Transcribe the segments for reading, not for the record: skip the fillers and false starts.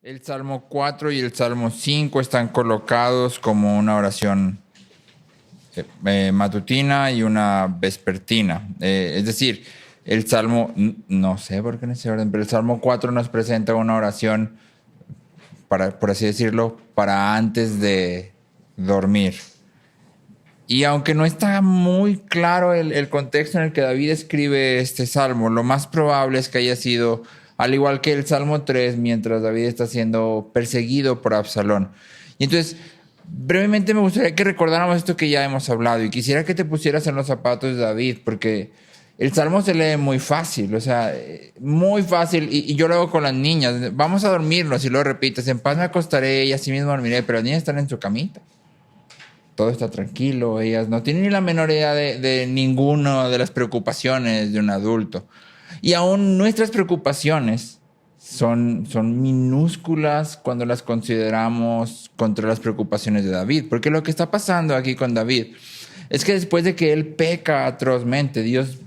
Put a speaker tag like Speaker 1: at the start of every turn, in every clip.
Speaker 1: El Salmo 4 y el Salmo 5 están colocados como una oración matutina y una vespertina. Es decir, el Salmo, no sé por qué en ese orden, pero el Salmo 4 nos presenta una oración, por así decirlo, para antes de dormir. Y aunque no está muy claro el contexto en el que David escribe este salmo, lo más probable es que haya sido, al igual que el Salmo 3, mientras David está siendo perseguido por Absalón. Y entonces, brevemente me gustaría que recordáramos esto que ya hemos hablado y quisiera que te pusieras en los zapatos de David, porque el salmo se lee muy fácil, o sea, muy fácil, y yo lo hago con las niñas. Vamos a dormirnos y lo repites, en paz me acostaré y así mismo dormiré, pero las niñas están en su camita. Todo está tranquilo, ellas no tienen ni la menor idea de ninguna de las preocupaciones de un adulto. Y aún nuestras preocupaciones son minúsculas cuando las consideramos contra las preocupaciones de David. Porque lo que está pasando aquí con David es que después de que él peca atrozmente, Dios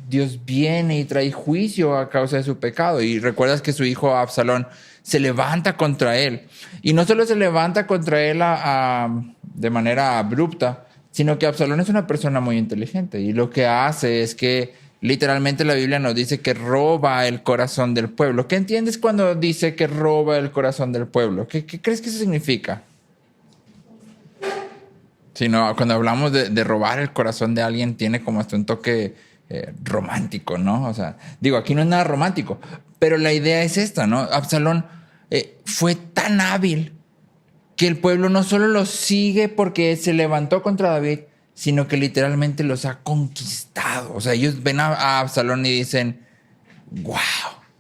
Speaker 1: viene y trae juicio a causa de su pecado. Y recuerdas que su hijo Absalón se levanta contra él. Y no solo se levanta contra él de manera abrupta, sino que Absalón es una persona muy inteligente. Y lo que hace es que literalmente la Biblia nos dice que roba el corazón del pueblo. ¿Qué entiendes cuando dice que roba el corazón del pueblo? ¿Qué crees que eso significa? Sí, no, cuando hablamos de robar el corazón de alguien, tiene como hasta un toque romántico, ¿no? O sea, digo, aquí no es nada romántico, pero la idea es esta, ¿no? Absalón fue tan hábil que el pueblo no solo los sigue porque se levantó contra David, sino que literalmente los ha conquistado. O sea, ellos ven a Absalón y dicen, wow.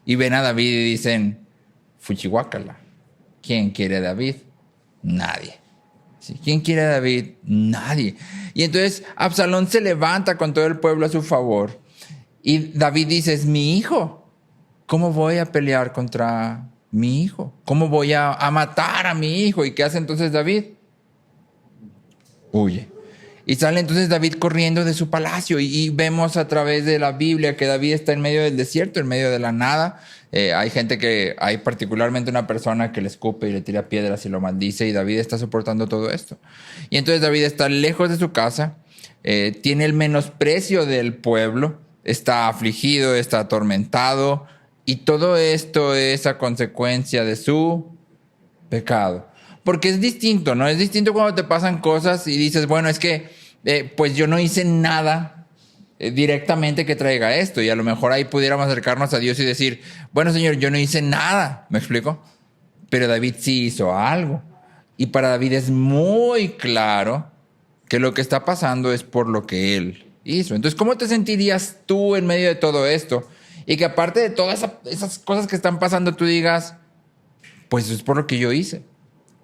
Speaker 1: Y ven a David y dicen, fuchihuacala. ¿Quién quiere a David? Nadie. ¿Sí? ¿Quién quiere a David? Nadie. Y entonces Absalón se levanta con todo el pueblo a su favor. Y David dice, es mi hijo. ¿Cómo voy a pelear contra mi hijo? ¿Cómo voy a matar a mi hijo? ¿Y qué hace entonces David? Huye. Y sale entonces David corriendo de su palacio y vemos a través de la Biblia que David está en medio del desierto, en medio de la nada. Hay particularmente una persona que le escupe y le tira piedras y lo maldice, y David está soportando todo esto. Y entonces David está lejos de su casa, tiene el menosprecio del pueblo, está afligido, está atormentado, y todo esto es a consecuencia de su pecado. Porque es distinto, ¿no? Es distinto cuando te pasan cosas y dices, bueno, es que pues yo no hice nada directamente que traiga esto. Y a lo mejor ahí pudiéramos acercarnos a Dios y decir, bueno, Señor, yo no hice nada. ¿Me explico? Pero David sí hizo algo. Y para David es muy claro que lo que está pasando es por lo que él hizo. Entonces, ¿cómo te sentirías tú en medio de todo esto? Y que aparte de todas esas cosas que están pasando, tú digas, pues es por lo que yo hice.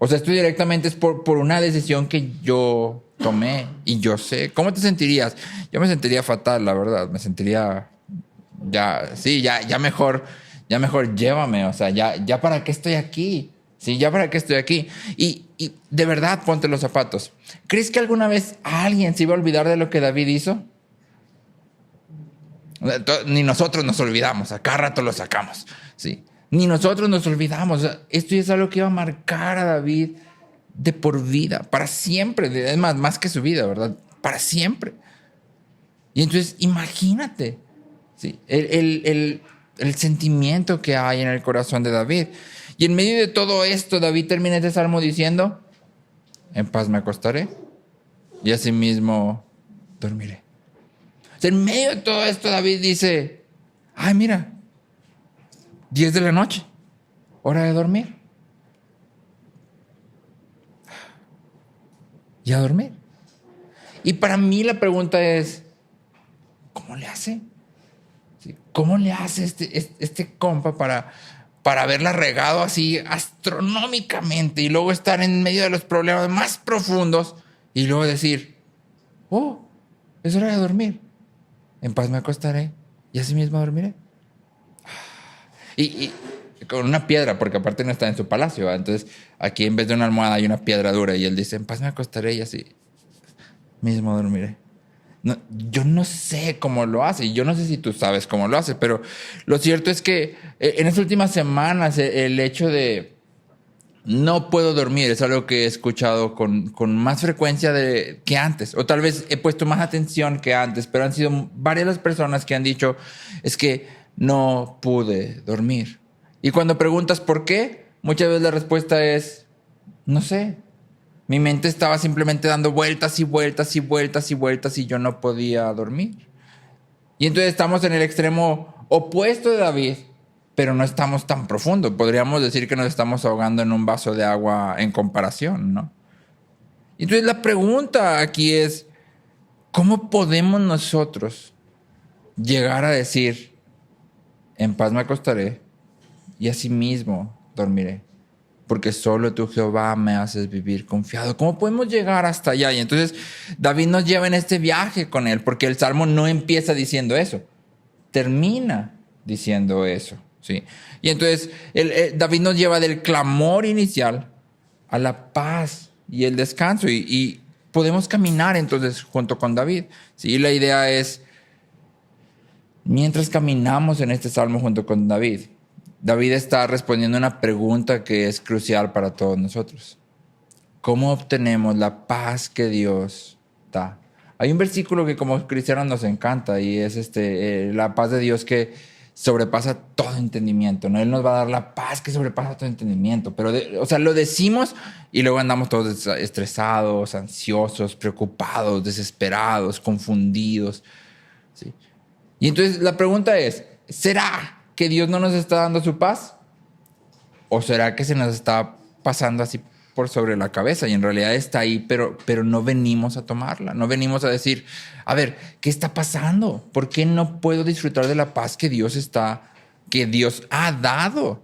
Speaker 1: O sea, esto directamente es por una decisión que yo tomé y yo sé. ¿Cómo te sentirías? Yo me sentiría fatal, la verdad. Me sentiría ya mejor llévame. O sea, ya para qué estoy aquí. Sí, ya para qué estoy aquí. Y de verdad, ponte los zapatos. ¿Crees que alguna vez alguien se iba a olvidar de lo que David hizo? Ni nosotros nos olvidamos, a cada rato lo sacamos, sí. Ni nosotros nos olvidamos. O sea, esto es algo que iba a marcar a David de por vida, para siempre. Es más que su vida, ¿verdad? Para siempre. Y entonces, imagínate, ¿sí? El sentimiento que hay en el corazón de David. Y en medio de todo esto, David termina este salmo diciendo, en paz me acostaré y asimismo dormiré. O sea, en medio de todo esto, David dice, ay, mira, 10 de la noche, hora de dormir. Y a dormir. Y para mí la pregunta es, ¿cómo le hace? ¿Sí? ¿Cómo le hace este compa para haberla regado así astronómicamente y luego estar en medio de los problemas más profundos y luego decir, oh, es hora de dormir, en paz me acostaré y así mismo dormiré? Y con una piedra, porque aparte no está en su palacio, ¿verdad? Entonces aquí en vez de una almohada hay una piedra dura y él dice, en paz me acostaré y así mismo dormiré. No, yo no sé cómo lo hace, y yo no sé si tú sabes cómo lo hace, pero lo cierto es que en las últimas semanas el hecho de no puedo dormir, es algo que he escuchado con más frecuencia que antes, o tal vez he puesto más atención que antes, pero han sido varias las personas que han dicho, es que no pude dormir. Y cuando preguntas por qué, muchas veces la respuesta es, no sé, mi mente estaba simplemente dando vueltas y vueltas y vueltas y vueltas y yo no podía dormir. Y entonces estamos en el extremo opuesto de David, pero no estamos tan profundo. Podríamos decir que nos estamos ahogando en un vaso de agua en comparación, ¿no? Y entonces la pregunta aquí es, ¿cómo podemos nosotros llegar a decir, en paz me acostaré y asimismo dormiré? Porque solo tú, Jehová, me haces vivir confiado. ¿Cómo podemos llegar hasta allá? Y entonces David nos lleva en este viaje con él, porque el Salmo no empieza diciendo eso, termina diciendo eso, ¿sí? Y entonces David nos lleva del clamor inicial a la paz y el descanso, y podemos caminar entonces junto con David, ¿sí? Y la idea es, mientras caminamos en este Salmo junto con David, David está respondiendo una pregunta que es crucial para todos nosotros. ¿Cómo obtenemos la paz que Dios da? Hay un versículo que como cristianos nos encanta y es la paz de Dios que sobrepasa todo entendimiento, ¿no? Él nos va a dar la paz que sobrepasa todo entendimiento, pero lo decimos y luego andamos todos estresados, ansiosos, preocupados, desesperados, confundidos, ¿sí? Y entonces la pregunta es, ¿será que Dios no nos está dando su paz? ¿O será que se nos está pasando así por sobre la cabeza y en realidad está ahí, pero no venimos a tomarla? No venimos a decir, a ver, ¿qué está pasando? ¿Por qué no puedo disfrutar de la paz que Dios ha dado?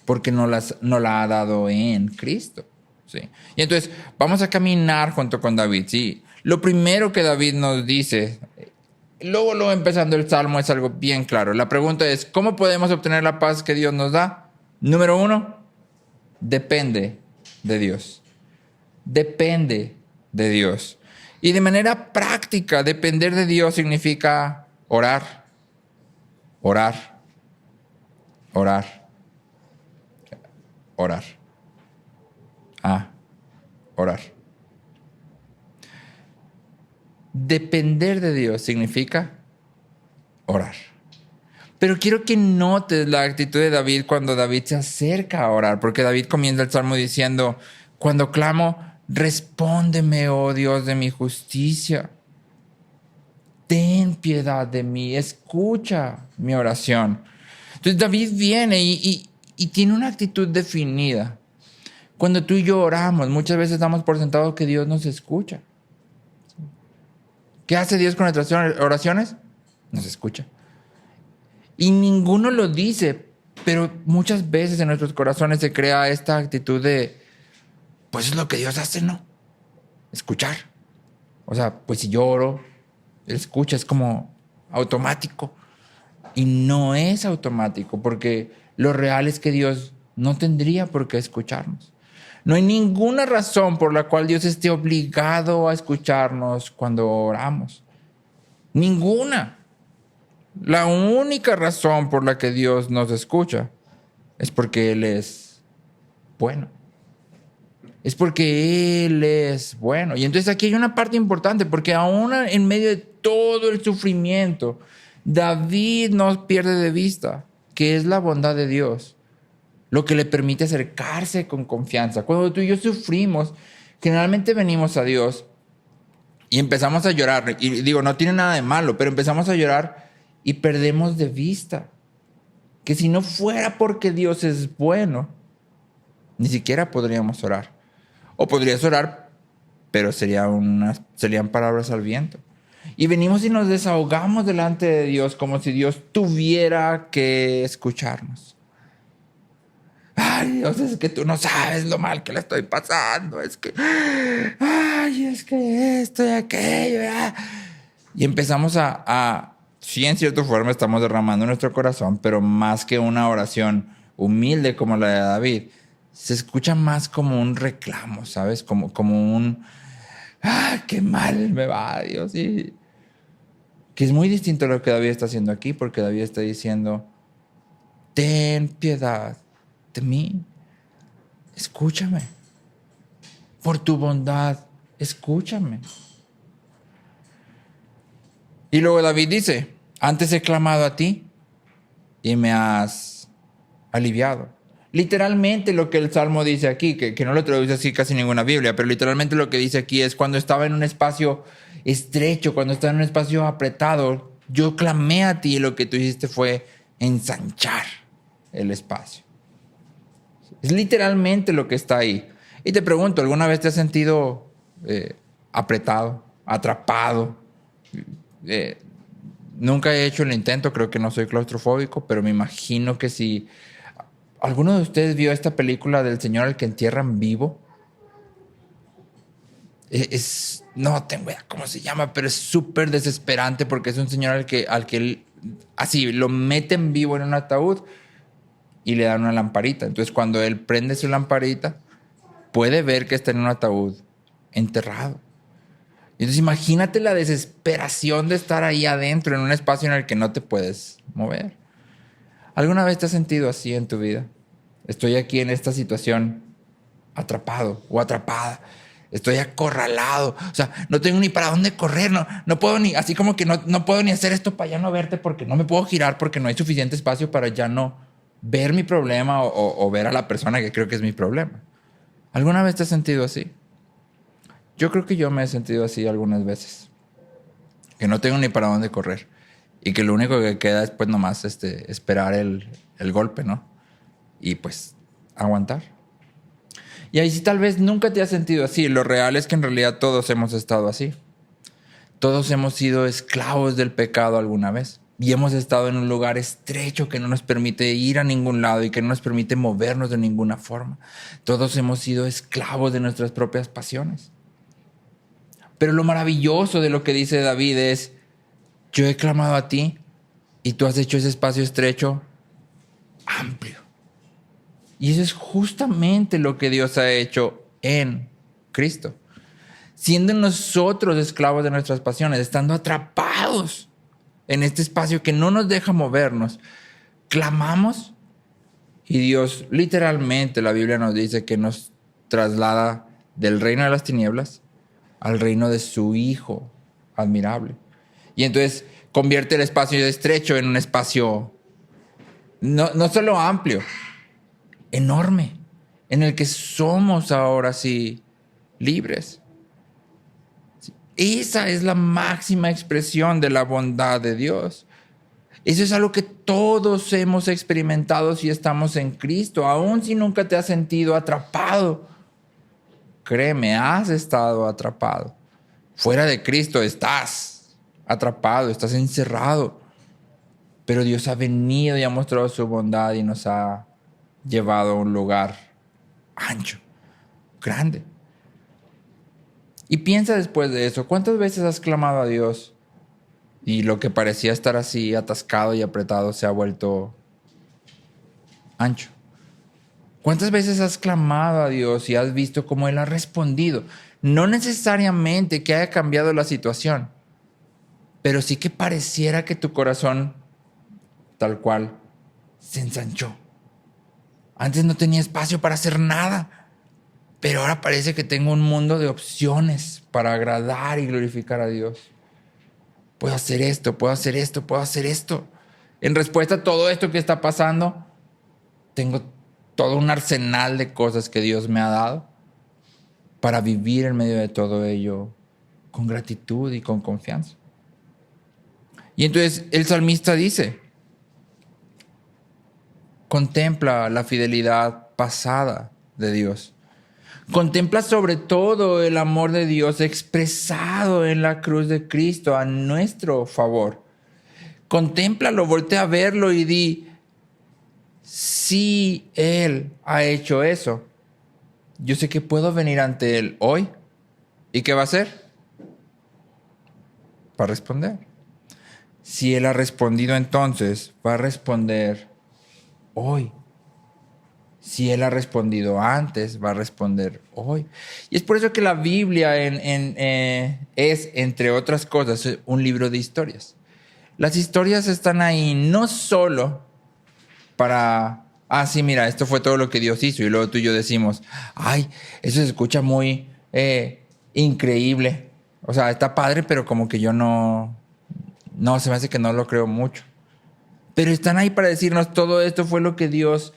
Speaker 1: Porque no la ha dado en Cristo, ¿sí? Y entonces vamos a caminar junto con David, ¿sí? Lo primero que David nos dice, luego empezando el Salmo, es algo bien claro. La pregunta es, ¿cómo podemos obtener la paz que Dios nos da? Número 1, depende de Dios. Depende de Dios. Y de manera práctica, depender de Dios significa orar, orar, orar, orar. Orar. Depender de Dios significa orar. Pero quiero que notes la actitud de David cuando David se acerca a orar, porque David comienza el Salmo diciendo, cuando clamo, respóndeme, oh Dios de mi justicia. Ten piedad de mí, escucha mi oración. Entonces David viene y tiene una actitud definida. Cuando tú y yo oramos, muchas veces damos por sentado que Dios nos escucha. ¿Qué hace Dios con nuestras oraciones? Nos escucha. Y ninguno lo dice, pero muchas veces en nuestros corazones se crea esta actitud de, pues es lo que Dios hace, ¿no? Escuchar. O sea, pues si yo oro, Él escucha, es como automático. Y no es automático, porque lo real es que Dios no tendría por qué escucharnos. No hay ninguna razón por la cual Dios esté obligado a escucharnos cuando oramos. Ninguna. La única razón por la que Dios nos escucha es porque Él es bueno. Es porque Él es bueno. Y entonces aquí hay una parte importante, porque aún en medio de todo el sufrimiento, David no pierde de vista que es la bondad de Dios lo que le permite acercarse con confianza. Cuando tú y yo sufrimos, generalmente venimos a Dios y empezamos a llorar. Y digo, no tiene nada de malo, pero empezamos a llorar y perdemos de vista que si no fuera porque Dios es bueno, ni siquiera podríamos orar. O podrías orar, pero serían palabras al viento. Y venimos y nos desahogamos delante de Dios como si Dios tuviera que escucharnos. Ay, Dios, es que tú no sabes lo mal que le estoy pasando. Es que esto y aquello. Y empezamos sí, en cierta forma estamos derramando nuestro corazón, pero más que una oración humilde como la de David, se escucha más como un reclamo, ¿sabes? Como un, qué mal me va, Dios. Y que es muy distinto a lo que David está haciendo aquí, porque David está diciendo, ten piedad de mí. escúchame. Por tu bondad, escúchame. Y luego David dice, antes he clamado a ti y me has aliviado. Literalmente lo que el Salmo dice aquí, que no lo traduce así casi ninguna Biblia, pero literalmente lo que dice aquí es cuando estaba en un espacio estrecho, cuando estaba en un espacio apretado, yo clamé a ti y lo que tú hiciste fue ensanchar el espacio. Es literalmente lo que está ahí. Y te pregunto, ¿alguna vez te has sentido apretado, atrapado? Nunca he hecho el intento, creo que no soy claustrofóbico, pero me imagino que si alguno de ustedes vio esta película del señor al que entierran vivo, no tengo idea cómo se llama, pero es súper desesperante porque es un señor al que así lo meten vivo en un ataúd y le dan una lamparita. Entonces cuando él prende su lamparita, puede ver que está en un ataúd enterrado. Entonces imagínate la desesperación de estar ahí adentro en un espacio en el que no te puedes mover. ¿Alguna vez te has sentido así en tu vida? Estoy aquí en esta situación atrapado o atrapada. Estoy acorralado. O sea, no tengo ni para dónde correr. No puedo ni, así como que no puedo ni hacer esto para ya no verte porque no me puedo girar porque no hay suficiente espacio para ya no ver mi problema o ver a la persona que creo que es mi problema. ¿Alguna vez te has sentido así? Yo creo que yo me he sentido así algunas veces. Que no tengo ni para dónde correr. Y que lo único que queda es pues nomás esperar el golpe, ¿no? Y pues aguantar. Y ahí sí tal vez nunca te has sentido así. Lo real es que en realidad todos hemos estado así. Todos hemos sido esclavos del pecado alguna vez. Y hemos estado en un lugar estrecho que no nos permite ir a ningún lado y que no nos permite movernos de ninguna forma. Todos hemos sido esclavos de nuestras propias pasiones. Pero lo maravilloso de lo que dice David es, yo he clamado a ti y tú has hecho ese espacio estrecho amplio. Y eso es justamente lo que Dios ha hecho en Cristo. Siendo nosotros esclavos de nuestras pasiones, estando atrapados en este espacio que no nos deja movernos, clamamos y Dios literalmente, la Biblia nos dice que nos traslada del reino de las tinieblas al reino de su Hijo admirable. Y entonces convierte el espacio estrecho en un espacio no solo amplio, enorme, en el que somos ahora sí libres. Esa es la máxima expresión de la bondad de Dios. Eso es algo que todos hemos experimentado si estamos en Cristo, aun si nunca te has sentido atrapado. Créeme, has estado atrapado. Fuera de Cristo estás atrapado, estás encerrado. Pero Dios ha venido y ha mostrado su bondad y nos ha llevado a un lugar ancho, grande. Y piensa después de eso, ¿cuántas veces has clamado a Dios y lo que parecía estar así atascado y apretado se ha vuelto ancho? ¿Cuántas veces has clamado a Dios y has visto cómo Él ha respondido? No necesariamente que haya cambiado la situación, pero sí que pareciera que tu corazón, tal cual, se ensanchó. Antes no tenía espacio para hacer nada, pero ahora parece que tengo un mundo de opciones para agradar y glorificar a Dios. Puedo hacer esto, puedo hacer esto, puedo hacer esto. En respuesta a todo esto que está pasando, tengo todo un arsenal de cosas que Dios me ha dado para vivir en medio de todo ello con gratitud y con confianza. Y entonces el salmista dice, contempla la fidelidad pasada de Dios. Contempla sobre todo el amor de Dios expresado en la cruz de Cristo a nuestro favor. Contémplalo, voltea a verlo y di, si Él ha hecho eso, yo sé que puedo venir ante Él hoy. ¿Y qué va a hacer? Va a responder. Si Él ha respondido entonces, va a responder hoy. Si Él ha respondido antes, va a responder hoy. Y es por eso que la Biblia es, entre otras cosas, un libro de historias. Las historias están ahí no solo para Ah, sí, mira, esto fue todo lo que Dios hizo. Y luego tú y yo decimos, ay, eso se escucha muy increíble. O sea, está padre, pero como que yo no, se me hace que no lo creo mucho. Pero están ahí para decirnos, todo esto fue lo que Dios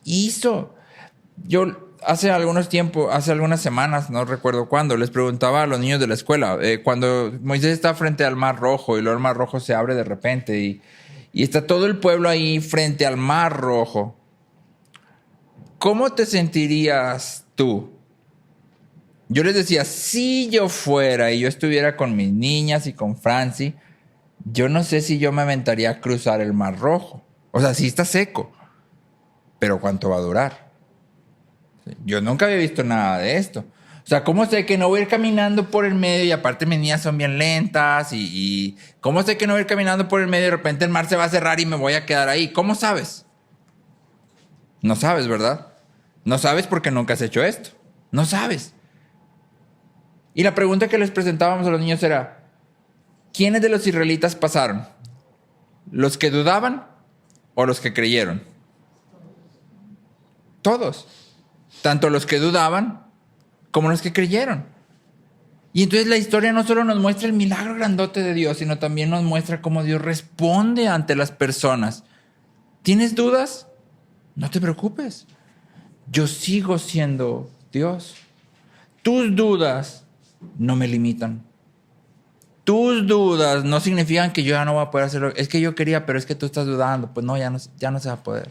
Speaker 1: hizo. Yo hace algunas semanas, no recuerdo cuándo, les preguntaba a los niños de la escuela, cuando Moisés está frente al Mar Rojo y luego el Mar Rojo se abre de repente y está todo el pueblo ahí frente al Mar Rojo. ¿Cómo te sentirías tú? Yo les decía, si yo fuera y yo estuviera con mis niñas y con Franci, yo no sé si yo me aventaría a cruzar el Mar Rojo. O sea, sí está seco, pero ¿cuánto va a durar? Yo nunca había visto nada de esto. O sea, ¿cómo sé que no voy a ir caminando por el medio y aparte mis niñas son bien lentas y cómo sé que no voy a ir caminando por el medio y de repente el mar se va a cerrar y me voy a quedar ahí? ¿Cómo sabes? No sabes, ¿verdad? No sabes porque nunca has hecho esto. No sabes. Y la pregunta que les presentábamos a los niños era, ¿quiénes de los israelitas pasaron? ¿Los que dudaban o los que creyeron? Todos. Tanto los que dudaban como los que creyeron. Y entonces la historia no solo nos muestra el milagro grandote de Dios, sino también nos muestra cómo Dios responde ante las personas. ¿Tienes dudas? No te preocupes. Yo sigo siendo Dios. Tus dudas no me limitan. Tus dudas no significan que yo ya no voy a poder hacerlo. Es que yo quería, pero es que tú estás dudando. Pues no, ya no se va a poder.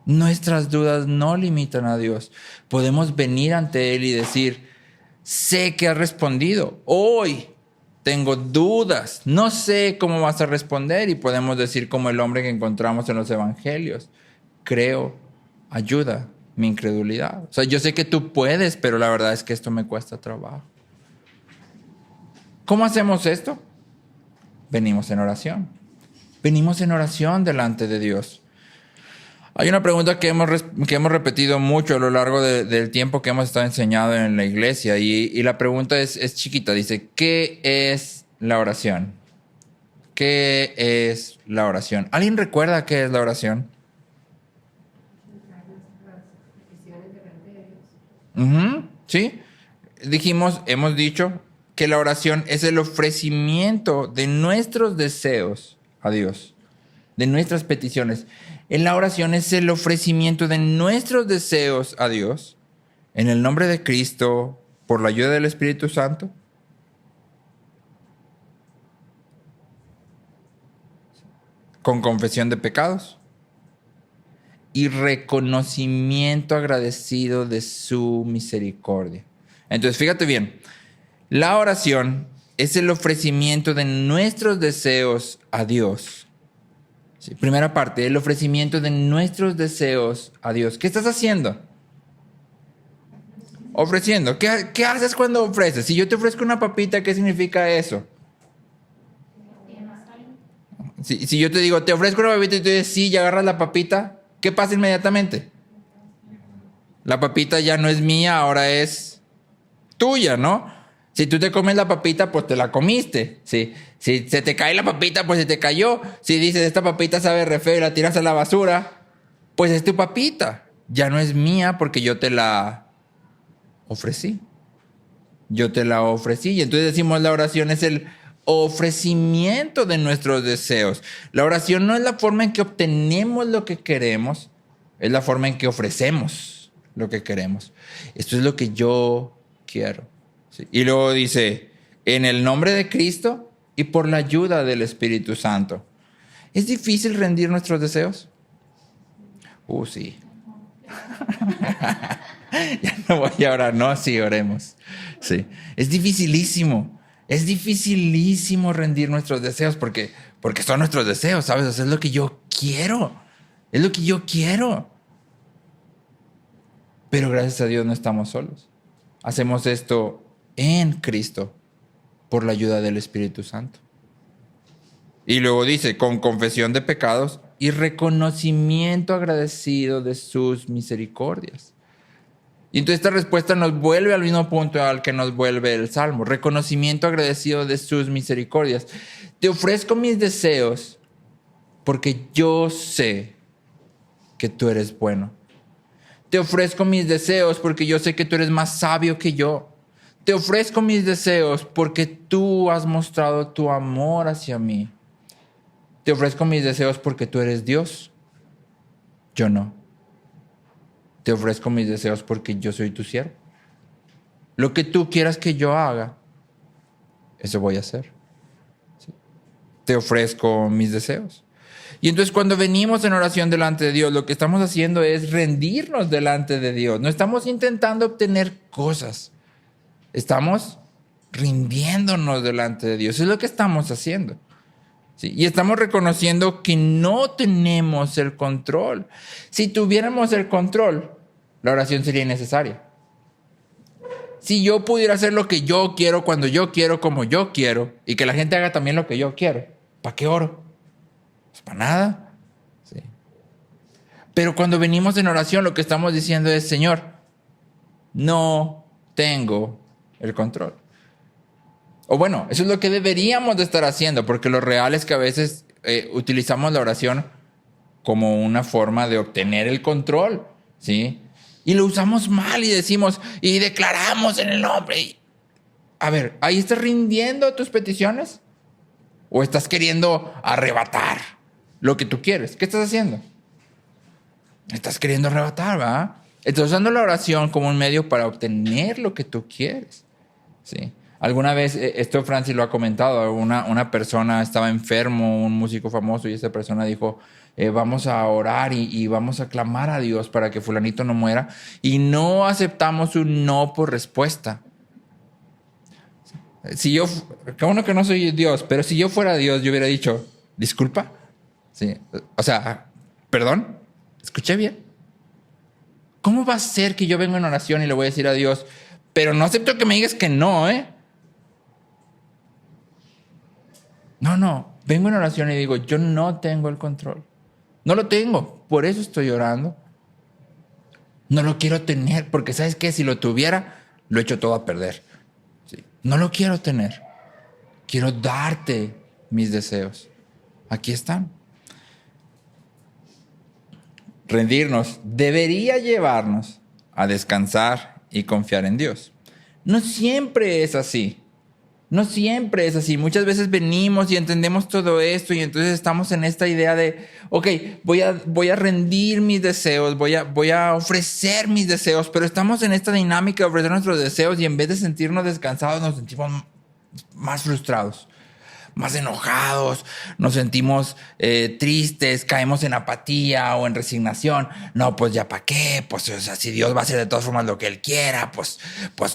Speaker 1: Nuestras dudas no limitan a Dios. Podemos venir ante Él y decir, sé que has respondido. Hoy tengo dudas. No sé cómo vas a responder. Y podemos decir como el hombre que encontramos en los evangelios. Creo, ayuda mi incredulidad. O sea, yo sé que tú puedes, pero la verdad es que esto me cuesta trabajo. ¿Cómo hacemos esto? Venimos en oración. Venimos en oración delante de Dios. Hay una pregunta que hemos repetido mucho a lo largo del tiempo que hemos estado enseñando en la iglesia y la pregunta es chiquita. Dice, ¿qué es la oración? ¿Qué es la oración? ¿Alguien recuerda qué es la oración? Sí. Hemos dicho que la oración es el ofrecimiento de nuestros deseos a Dios, de nuestras peticiones. En la oración es el ofrecimiento de nuestros deseos a Dios, en el nombre de Cristo, por la ayuda del Espíritu Santo. Con confesión de pecados y reconocimiento agradecido de su misericordia. Entonces, fíjate bien, la oración es el ofrecimiento de nuestros deseos a Dios. Sí, primera parte, el ofrecimiento de nuestros deseos a Dios. ¿Qué estás haciendo? Ofreciendo. ¿Qué haces cuando ofreces? Si yo te ofrezco una papita, ¿qué significa eso? Si yo te digo, te ofrezco una papita y tú dices sí y agarras la papita, ¿qué pasa inmediatamente? La papita ya no es mía, ahora es tuya, ¿no? Si tú te comes la papita, pues te la comiste. Si se te cae la papita, pues se te cayó. Si dices, esta papita sabe re feo y la tiras a la basura, pues es tu papita. Ya no es mía porque yo te la ofrecí. Yo te la ofrecí. Y entonces decimos, la oración es el ofrecimiento de nuestros deseos. La oración no es la forma en que obtenemos lo que queremos, es la forma en que ofrecemos lo que queremos. Esto es lo que yo quiero. ¿Sí? Y luego dice, en el nombre de Cristo y por la ayuda del Espíritu Santo. ¿Es difícil rendir nuestros deseos? Sí. Ya no voy a orar, no, sí, oremos. Sí. Es dificilísimo rendir nuestros deseos porque son nuestros deseos, ¿sabes? O sea, es lo que yo quiero. Es lo que yo quiero. Pero gracias a Dios no estamos solos. Hacemos esto en Cristo por la ayuda del Espíritu Santo. Y luego dice, con confesión de pecados y reconocimiento agradecido de sus misericordias. Y entonces esta respuesta nos vuelve al mismo punto al que nos vuelve el Salmo. Reconocimiento agradecido de sus misericordias. Te ofrezco mis deseos porque yo sé que tú eres bueno. Te ofrezco mis deseos porque yo sé que tú eres más sabio que yo. Te ofrezco mis deseos porque tú has mostrado tu amor hacia mí. Te ofrezco mis deseos porque tú eres Dios. Yo no. Te ofrezco mis deseos porque yo soy tu siervo. Lo que tú quieras que yo haga, eso voy a hacer. ¿Sí? Te ofrezco mis deseos. Y entonces cuando venimos en oración delante de Dios, lo que estamos haciendo es rendirnos delante de Dios. No estamos intentando obtener cosas. Estamos rindiéndonos delante de Dios. Eso es lo que estamos haciendo. ¿Sí? Y estamos reconociendo que no tenemos el control. Si tuviéramos el control, la oración sería innecesaria. Si yo pudiera hacer lo que yo quiero, cuando yo quiero, como yo quiero, y que la gente haga también lo que yo quiero, ¿para qué oro? Pues para nada. ¿Sí? Pero cuando venimos en oración, lo que estamos diciendo es, Señor, no tengo el control. O bueno, eso es lo que deberíamos de estar haciendo, porque lo real es que a veces utilizamos la oración como una forma de obtener el control, ¿sí? Y lo usamos mal y decimos, y declaramos en el nombre. A ver, ¿ahí estás rindiendo tus peticiones? ¿O estás queriendo arrebatar lo que tú quieres? ¿Qué estás haciendo? Estás queriendo arrebatar, ¿verdad? Estás usando la oración como un medio para obtener lo que tú quieres, ¿sí? Alguna vez, esto Francis lo ha comentado, una persona estaba enfermo, un músico famoso, y esa persona dijo, vamos a orar y vamos a clamar a Dios para que fulanito no muera. Y no aceptamos un no por respuesta. Qué bueno que no soy Dios, pero si yo fuera Dios, yo hubiera dicho, disculpa. ¿Sí? O sea, perdón, ¿escuché bien? ¿Cómo va a ser que yo vengo en oración y le voy a decir a Dios, pero no acepto que me digas que no, ¿eh? No, vengo en oración y digo, yo no tengo el control. No lo tengo, por eso estoy orando. No lo quiero tener, porque ¿sabes qué? Si lo tuviera, lo echo todo a perder. ¿Sí? No lo quiero tener. Quiero darte mis deseos. Aquí están. Rendirnos debería llevarnos a descansar y confiar en Dios. No siempre es así. No siempre es así. Muchas veces venimos y entendemos todo esto y entonces estamos en esta idea de, ok, voy a rendir mis deseos, voy a ofrecer mis deseos, pero estamos en esta dinámica de ofrecer nuestros deseos y en vez de sentirnos descansados nos sentimos más frustrados, más enojados, nos sentimos tristes, caemos en apatía o en resignación. No, pues ya para qué, pues o sea, si Dios va a hacer de todas formas lo que Él quiera, pues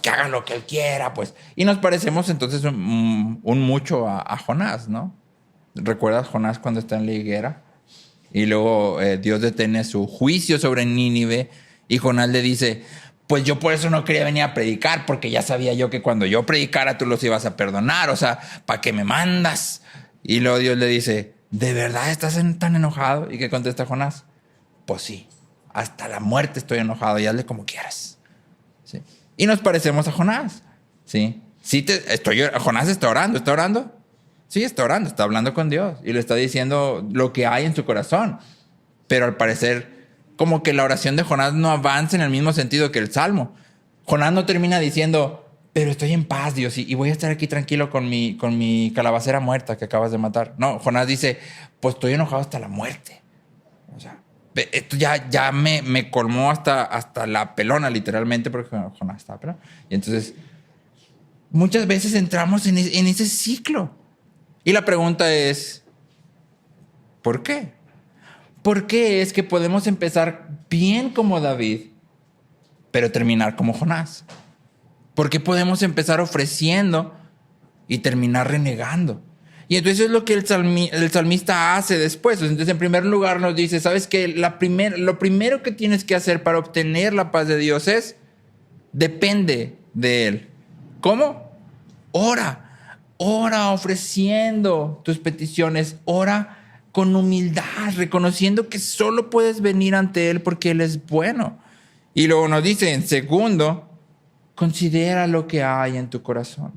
Speaker 1: que haga lo que Él quiera, pues. Y nos parecemos entonces un mucho a Jonás, ¿no? ¿Recuerdas Jonás cuando está en la higuera? Y luego Dios detiene su juicio sobre Nínive y Jonás le dice, pues yo por eso no quería venir a predicar, porque ya sabía yo que cuando yo predicara tú los ibas a perdonar, o sea, ¿para qué me mandas? Y luego Dios le dice, ¿de verdad estás tan enojado? ¿Y qué contesta Jonás? Pues sí, hasta la muerte estoy enojado y hazle como quieras. ¿Sí? Y nos parecemos a Jonás. ¿Sí? Jonás está orando, ¿está orando? Sí, está orando, está hablando con Dios y le está diciendo lo que hay en su corazón. Pero al parecer, como que la oración de Jonás no avanza en el mismo sentido que el Salmo. Jonás no termina diciendo, pero estoy en paz, Dios, y voy a estar aquí tranquilo con mi calabacera muerta que acabas de matar. No, Jonás dice, pues estoy enojado hasta la muerte. O sea, esto ya me colmó hasta la pelona, literalmente, porque Jonás está pelón. Y entonces, muchas veces entramos en ese ciclo. Y la pregunta es, ¿por qué? ¿Por qué es que podemos empezar bien como David, pero terminar como Jonás? ¿Por qué podemos empezar ofreciendo y terminar renegando? Y entonces es lo que el salmista hace después. Entonces, en primer lugar nos dice, ¿sabes qué? Lo primero que tienes que hacer para obtener la paz de Dios depende de Él. ¿Cómo? Ora ofreciendo tus peticiones, ora con humildad, reconociendo que solo puedes venir ante Él porque Él es bueno. Y luego nos dice, en segundo, considera lo que hay en tu corazón.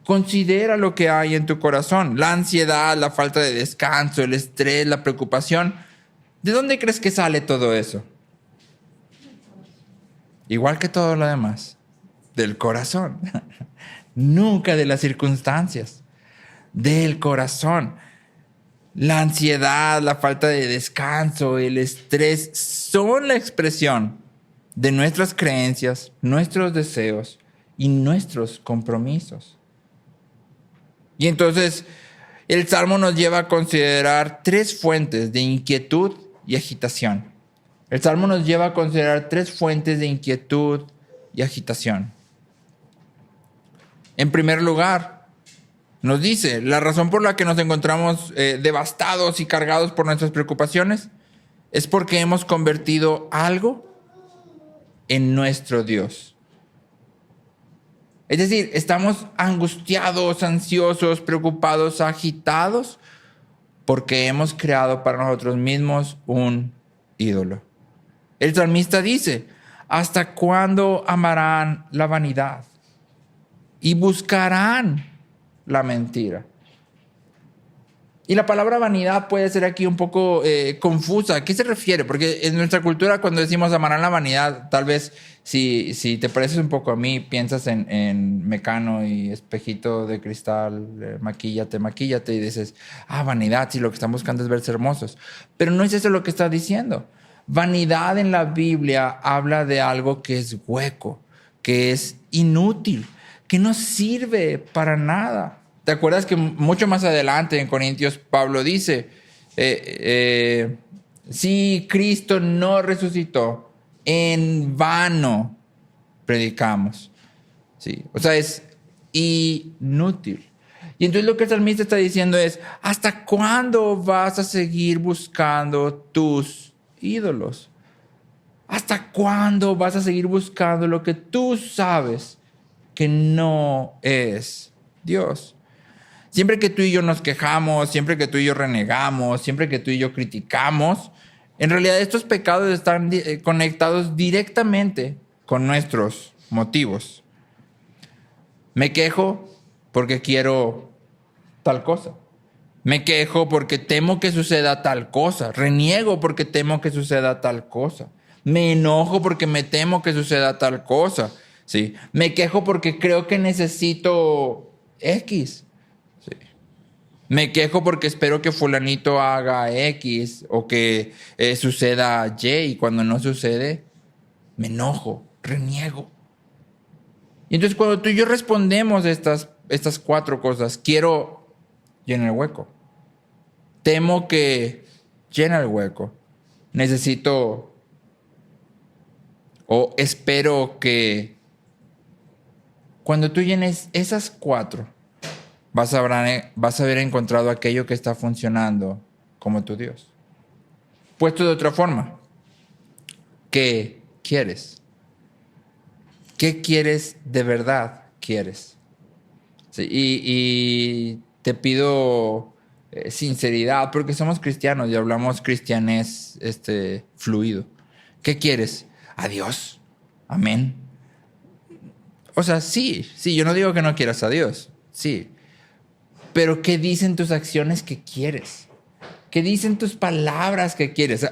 Speaker 1: Considera lo que hay en tu corazón. La ansiedad, la falta de descanso, el estrés, la preocupación, ¿De dónde crees que sale todo eso? Igual que todo lo demás, del corazón. Nunca de las circunstancias, del corazón. La ansiedad, la falta de descanso, el estrés son la expresión de nuestras creencias, nuestros deseos y nuestros compromisos. Y entonces el Salmo nos lleva a considerar tres fuentes de inquietud y agitación. El Salmo nos lleva a considerar tres fuentes de inquietud y agitación. En primer lugar, nos dice la razón por la que nos encontramos devastados y cargados por nuestras preocupaciones es porque hemos convertido algo en nuestro Dios. Es decir, estamos angustiados, ansiosos, preocupados, agitados porque hemos creado para nosotros mismos un ídolo. El salmista dice, ¿hasta cuándo amarán la vanidad y buscarán la mentira? Y la palabra vanidad puede ser aquí un poco confusa. ¿A qué se refiere? Porque en nuestra cultura cuando decimos amarán la vanidad, tal vez si te pareces un poco a mí, piensas en Mecano y espejito de cristal, maquíllate y dices, vanidad, si lo que están buscando es verse hermosos. Pero no es eso lo que está diciendo. Vanidad en la Biblia habla de algo que es hueco, que es inútil, que no sirve para nada. ¿Te acuerdas que mucho más adelante en Corintios Pablo dice, si Cristo no resucitó, en vano predicamos? ¿Sí? O sea, es inútil. Y entonces lo que el salmista está diciendo es, ¿hasta cuándo vas a seguir buscando tus ídolos? ¿Hasta cuándo vas a seguir buscando lo que tú sabes que no es Dios? Siempre que tú y yo nos quejamos, siempre que tú y yo renegamos, siempre que tú y yo criticamos, en realidad estos pecados están conectados directamente con nuestros motivos. Me quejo porque quiero tal cosa. Me quejo porque temo que suceda tal cosa. Reniego porque temo que suceda tal cosa. Me enojo porque me temo que suceda tal cosa. ¿Sí? Me quejo porque creo que necesito X. ¿Sí? Me quejo porque espero que fulanito haga X o que suceda Y. Y cuando no sucede, me enojo, reniego. Y entonces cuando tú y yo respondemos estas cuatro cosas, quiero llenar el hueco. Temo que llena el hueco. Necesito o espero que cuando tú llenes esas cuatro, vas a haber encontrado aquello que está funcionando como tu Dios. Puesto de otra forma, ¿qué quieres? ¿Qué quieres de verdad quieres? Sí, y te pido sinceridad, porque somos cristianos y hablamos cristianés fluido. ¿Qué quieres? ¿A Dios? Amén. O sea, sí, yo no digo que no quieras a Dios, sí. Pero ¿qué dicen tus acciones que quieres? ¿Qué dicen tus palabras que quieres?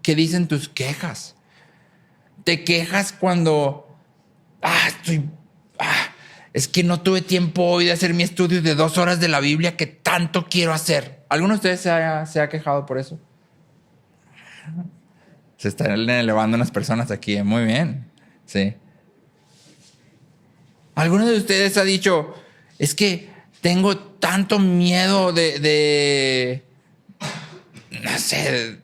Speaker 1: ¿Qué dicen tus quejas? ¿Te quejas cuando es que no tuve tiempo hoy de hacer mi estudio de 2 horas de la Biblia que tanto quiero hacer? ¿Alguno de ustedes se ha quejado por eso? Se están elevando unas personas aquí. Muy bien. Sí. ¿Alguno de ustedes ha dicho, es que tengo tanto miedo no sé,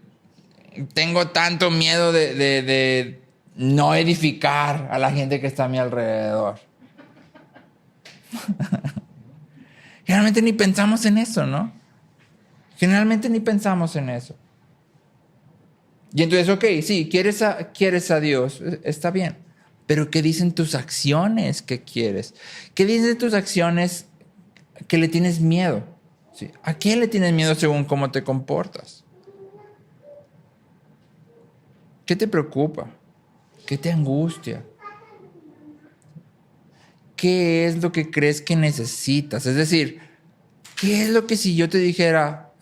Speaker 1: tengo tanto miedo de no edificar a la gente que está a mi alrededor? Generalmente ni pensamos en eso, ¿no? Generalmente ni pensamos en eso. Y entonces, ok, sí, quieres a Dios, está bien. Pero ¿qué dicen tus acciones que quieres? ¿Qué dicen tus acciones que le tienes miedo? ¿Sí? ¿A quién le tienes miedo según cómo te comportas? ¿Qué te preocupa? ¿Qué te angustia? ¿Qué es lo que crees que necesitas? Es decir, ¿qué es lo que si yo te dijera,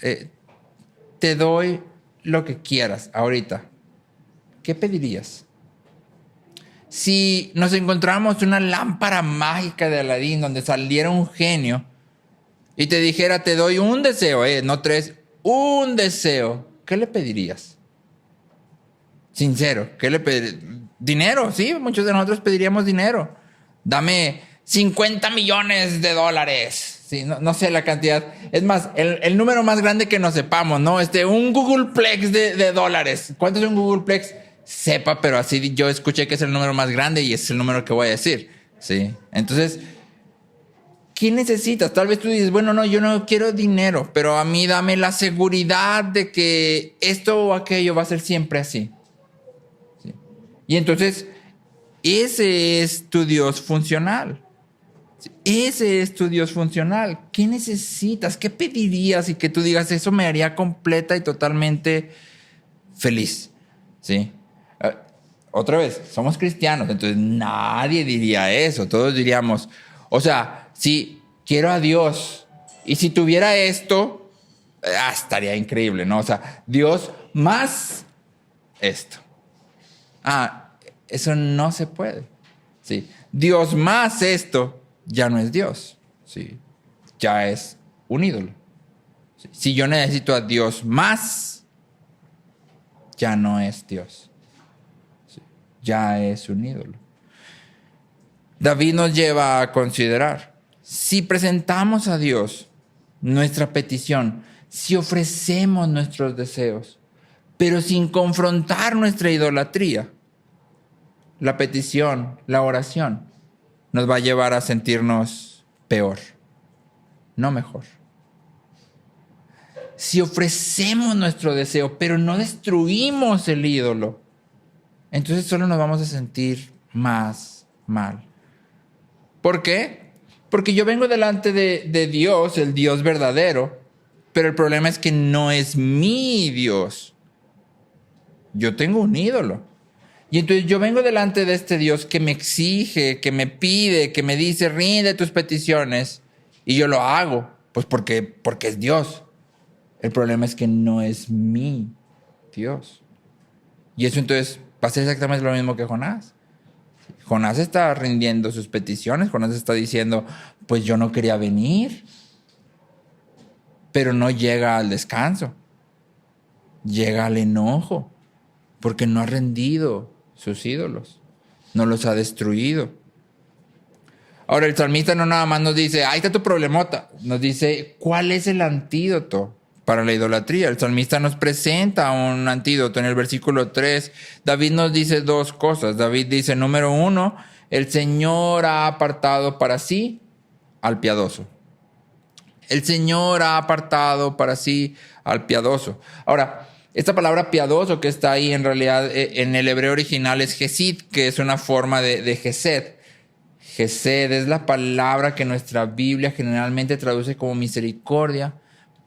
Speaker 1: te doy lo que quieras ahorita, ¿qué pedirías? Si nos encontráramos una lámpara mágica de Aladín donde saliera un genio y te dijera, te doy un deseo, no tres, un deseo, ¿qué le pedirías? Sincero, ¿qué le pedirías? Dinero, sí, muchos de nosotros pediríamos dinero. Dame 50 millones de dólares. Sí, no sé la cantidad. Es más, el número más grande que nos sepamos, ¿no? Un Googleplex de dólares. ¿Cuánto es un Googleplex? Sepa, pero así yo escuché que es el número más grande y es el número que voy a decir. Sí. Entonces, ¿qué necesitas? Tal vez tú dices, bueno, no, yo no quiero dinero, pero a mí dame la seguridad de que esto o aquello va a ser siempre así. Sí. Y entonces, ese es tu Dios funcional. Ese es tu Dios funcional. ¿Qué necesitas? ¿Qué pedirías? Y que tú digas, eso me haría completa y totalmente feliz. ¿Sí? Otra vez, somos cristianos, entonces nadie diría eso. Todos diríamos, o sea, si quiero a Dios y si tuviera esto, estaría increíble, ¿no? O sea, Dios más esto. Eso no se puede. ¿Sí? Dios más esto ya no es Dios. ¿Sí? Ya es un ídolo. ¿Sí? Si yo necesito a Dios más, ya no es Dios. ¿Sí? Ya es un ídolo. David nos lleva a considerar, si presentamos a Dios nuestra petición, si ofrecemos nuestros deseos, pero sin confrontar nuestra idolatría, la petición, la oración, nos va a llevar a sentirnos peor, no mejor. Si ofrecemos nuestro deseo, pero no destruimos el ídolo, entonces solo nos vamos a sentir más mal. ¿Por qué? Porque yo vengo delante de Dios, el Dios verdadero, pero el problema es que no es mi Dios. Yo tengo un ídolo. Y entonces yo vengo delante de este Dios que me exige, que me pide, que me dice, rinde tus peticiones. Y yo lo hago, pues porque es Dios. El problema es que no es mi Dios. Y eso entonces va a ser exactamente lo mismo que Jonás. Jonás está rindiendo sus peticiones. Jonás está diciendo, pues yo no quería venir. Pero no llega al descanso. Llega al enojo. Porque no ha rendido sus ídolos, no los ha destruido. Ahora el salmista no nada más nos dice, ahí está tu problemota, nos dice, ¿cuál es el antídoto para la idolatría? El salmista nos presenta un antídoto en el versículo 3. David nos dice dos cosas. David dice, número 1, el Señor ha apartado para sí al piadoso. El Señor ha apartado para sí al piadoso. Ahora, esta palabra piadoso que está ahí en realidad en el hebreo original es Hesed, que es una forma de Gesed. Gesed es la palabra que nuestra Biblia generalmente traduce como misericordia,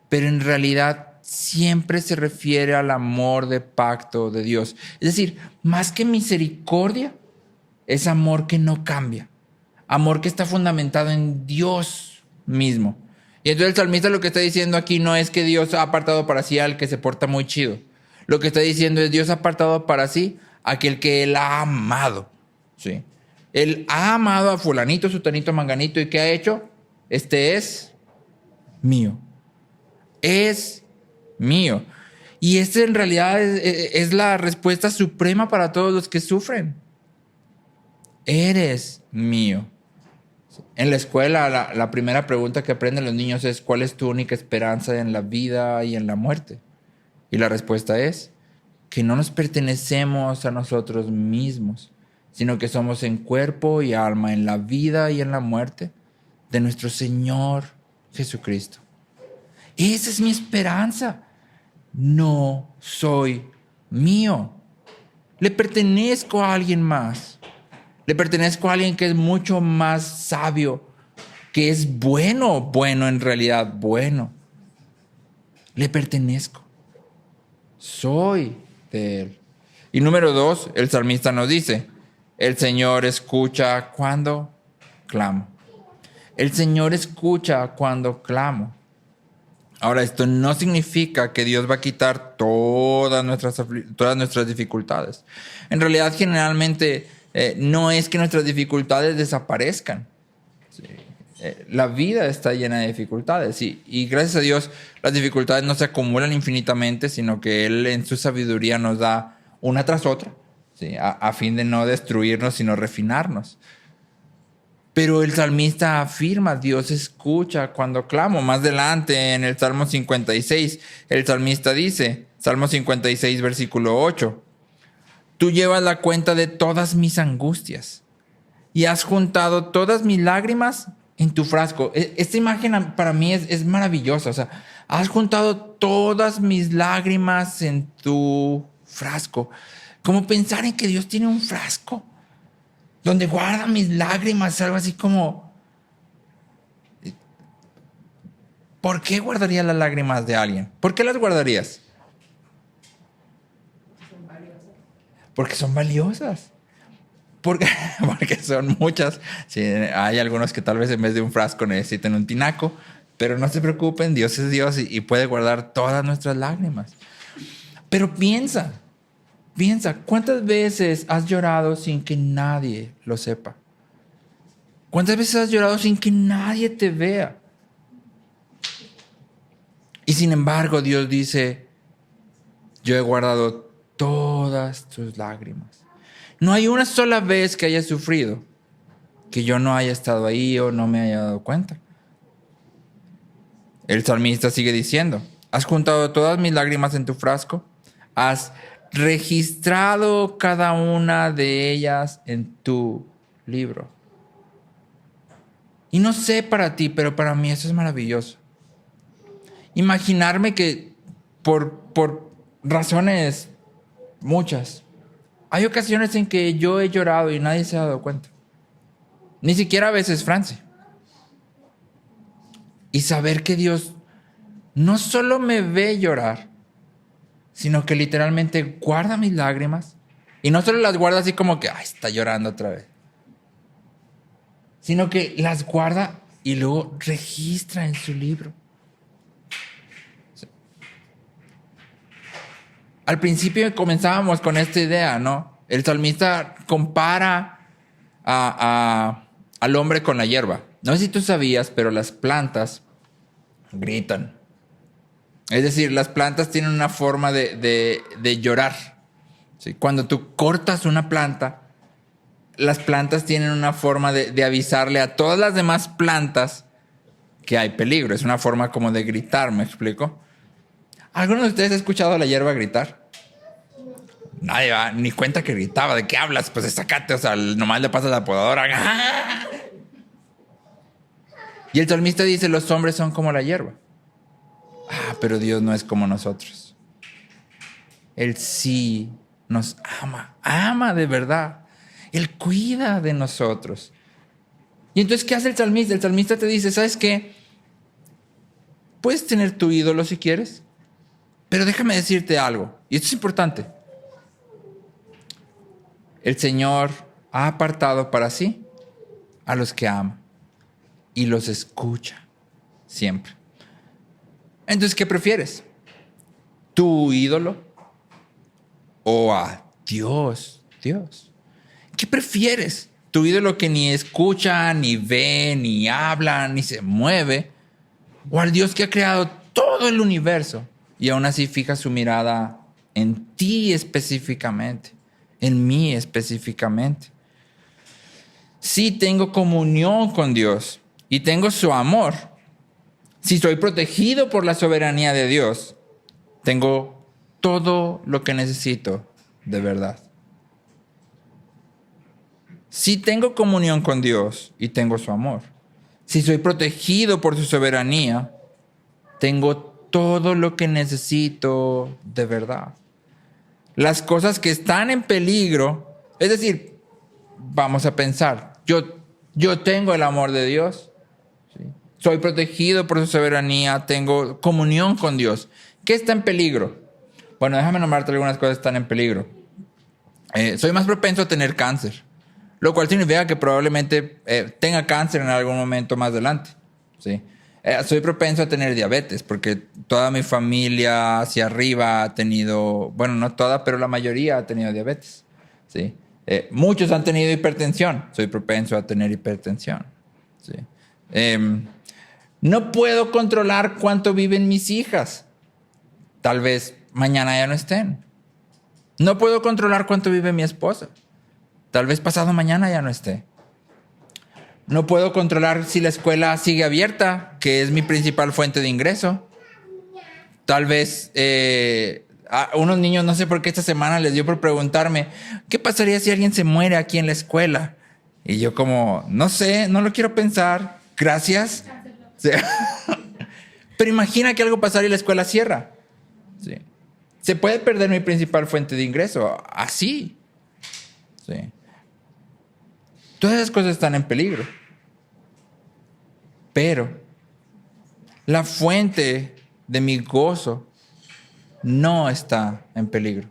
Speaker 1: pero en realidad siempre se refiere al amor de pacto de Dios. Es decir, más que misericordia, es amor que no cambia. Amor que está fundamentado en Dios mismo. Y entonces el salmista lo que está diciendo aquí no es que Dios ha apartado para sí al que se porta muy chido. Lo que está diciendo es Dios ha apartado para sí a aquel que Él ha amado. ¿Sí? Él ha amado a fulanito, sutanito, manganito. ¿Y qué ha hecho? Este es mío. Es mío. Y esta en realidad es la respuesta suprema para todos los que sufren. Eres mío. En la escuela, la primera pregunta que aprenden los niños es ¿cuál es tu única esperanza en la vida y en la muerte? Y la respuesta es que no nos pertenecemos a nosotros mismos, sino que somos en cuerpo y alma, en la vida y en la muerte de nuestro Señor Jesucristo. Esa es mi esperanza. No soy mío. Le pertenezco a alguien más. Le pertenezco a alguien que es mucho más sabio, que es bueno en realidad, bueno. Le pertenezco. Soy de Él. Y número 2, el salmista nos dice, el Señor escucha cuando clamo. El Señor escucha cuando clamo. Ahora, esto no significa que Dios va a quitar todas nuestras dificultades. En realidad, generalmente, no es que nuestras dificultades desaparezcan. Sí. La vida está llena de dificultades y gracias a Dios las dificultades no se acumulan infinitamente, sino que Él en su sabiduría nos da una tras otra, ¿sí? A fin de no destruirnos, sino refinarnos. Pero el salmista afirma, Dios escucha cuando clamo. Más adelante en el Salmo 56, el salmista dice, Salmo 56, versículo 8, tú llevas la cuenta de todas mis angustias y has juntado todas mis lágrimas en tu frasco. Esta imagen para mí es maravillosa. O sea, has juntado todas mis lágrimas en tu frasco. Como pensar en que Dios tiene un frasco donde guarda mis lágrimas, algo así como, ¿por qué guardaría las lágrimas de alguien? ¿Por qué las guardarías? Porque son valiosas. Porque son muchas. Sí, hay algunos que tal vez en vez de un frasco necesiten un tinaco, pero no se preocupen, Dios es Dios y puede guardar todas nuestras lágrimas. Pero piensa, ¿cuántas veces has llorado sin que nadie lo sepa? ¿Cuántas veces has llorado sin que nadie te vea? Y sin embargo, Dios dice, yo he guardado todas tus lágrimas. No hay una sola vez que hayas sufrido que yo no haya estado ahí o no me haya dado cuenta. El salmista sigue diciendo, has juntado todas mis lágrimas en tu frasco, has registrado cada una de ellas en tu libro. Y no sé para ti, pero para mí eso es maravilloso. Imaginarme que por razones muchas, hay ocasiones en que yo he llorado y nadie se ha dado cuenta. Ni siquiera a veces Franci. Y saber que Dios no solo me ve llorar, sino que literalmente guarda mis lágrimas. Y no solo las guarda así como que, ay, está llorando otra vez. Sino que las guarda y luego registra en su libro. Al principio comenzábamos con esta idea, ¿no? El salmista compara al hombre con la hierba. No sé si tú sabías, pero las plantas gritan. Es decir, las plantas tienen una forma de llorar. ¿Sí? Cuando tú cortas una planta, las plantas tienen una forma de avisarle a todas las demás plantas que hay peligro. Es una forma como de gritar, ¿me explico? ¿Alguno de ustedes ha escuchado a la hierba gritar? Nadie va ni cuenta que gritaba. ¿De qué hablas? Pues sácate, o sea, nomás le pasas la podadora. Y el salmista dice, los hombres son como la hierba. Pero Dios no es como nosotros. Él sí nos ama de verdad. Él cuida de nosotros. Y entonces, ¿qué hace el salmista? El salmista te dice, ¿sabes qué? Puedes tener tu ídolo si quieres, pero déjame decirte algo, y esto es importante. El Señor ha apartado para sí a los que ama y los escucha siempre. Entonces, ¿qué prefieres? ¿Tu ídolo o a Dios? ¿Qué prefieres? ¿Tu ídolo que ni escucha, ni ve, ni habla, ni se mueve? ¿O al Dios que ha creado todo el universo y aún así fija su mirada en ti específicamente, en mí específicamente? Si tengo comunión con Dios y tengo su amor, si soy protegido por la soberanía de Dios, tengo todo lo que necesito de verdad. Si tengo comunión con Dios y tengo su amor, si soy protegido por su soberanía, tengo todo lo que necesito de verdad. Las cosas que están en peligro, es decir, vamos a pensar, yo tengo el amor de Dios, ¿sí? Soy protegido por su soberanía, tengo comunión con Dios. ¿Qué está en peligro? Bueno, déjame nombrarte algunas cosas que están en peligro. Soy más propenso a tener cáncer, lo cual significa que probablemente tenga cáncer en algún momento más adelante, ¿sí? Soy propenso a tener diabetes porque toda mi familia hacia arriba ha tenido, bueno, no toda, pero la mayoría ha tenido diabetes. ¿Sí? Muchos han tenido hipertensión. Soy propenso a tener hipertensión. ¿Sí? No puedo controlar cuánto viven mis hijas. Tal vez mañana ya no estén. No puedo controlar cuánto vive mi esposa. Tal vez pasado mañana ya no esté. No puedo controlar si la escuela sigue abierta, que es mi principal fuente de ingreso. Tal vez a unos niños, no sé por qué esta semana les dio por preguntarme, ¿qué pasaría si alguien se muere aquí en la escuela? Y yo como, no sé, no lo quiero pensar. Gracias. Sí. Pero imagina que algo pasara y la escuela cierra. Sí. Se puede perder mi principal fuente de ingreso. Así. Sí. Todas esas cosas están en peligro. Pero la fuente de mi gozo no está en peligro.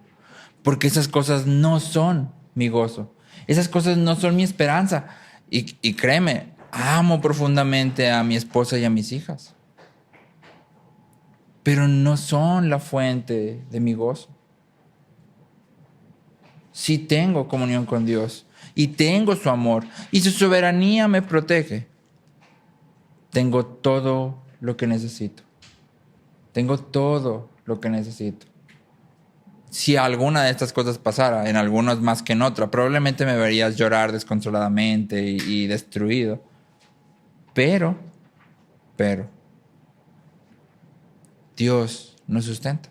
Speaker 1: Porque esas cosas no son mi gozo. Esas cosas no son mi esperanza. Y créeme, amo profundamente a mi esposa y a mis hijas. Pero no son la fuente de mi gozo. Sí tengo comunión con Dios y tengo su amor y su soberanía me protege. Tengo todo lo que necesito. Tengo todo lo que necesito. Si alguna de estas cosas pasara, en algunos más que en otra, probablemente me verías llorar desconsoladamente y destruido. Pero, Dios nos sustenta.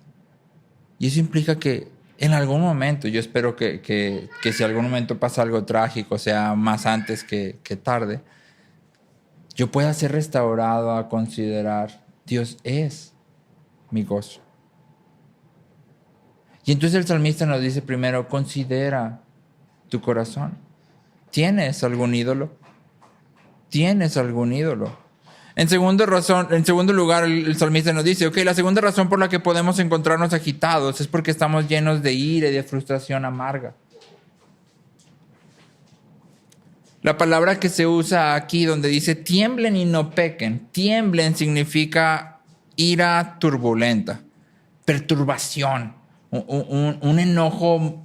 Speaker 1: Y eso implica que en algún momento, yo espero que si algún momento pasa algo trágico, sea más antes que tarde, yo pueda ser restaurado a considerar, Dios es mi gozo. Y entonces el salmista nos dice primero, considera tu corazón. ¿Tienes algún ídolo? ¿Tienes algún ídolo? En segundo lugar, el salmista nos dice, ok, la segunda razón por la que podemos encontrarnos agitados es porque estamos llenos de ira y de frustración amarga. La palabra que se usa aquí donde dice tiemblen y no pequen. Tiemblen significa ira turbulenta, perturbación, un enojo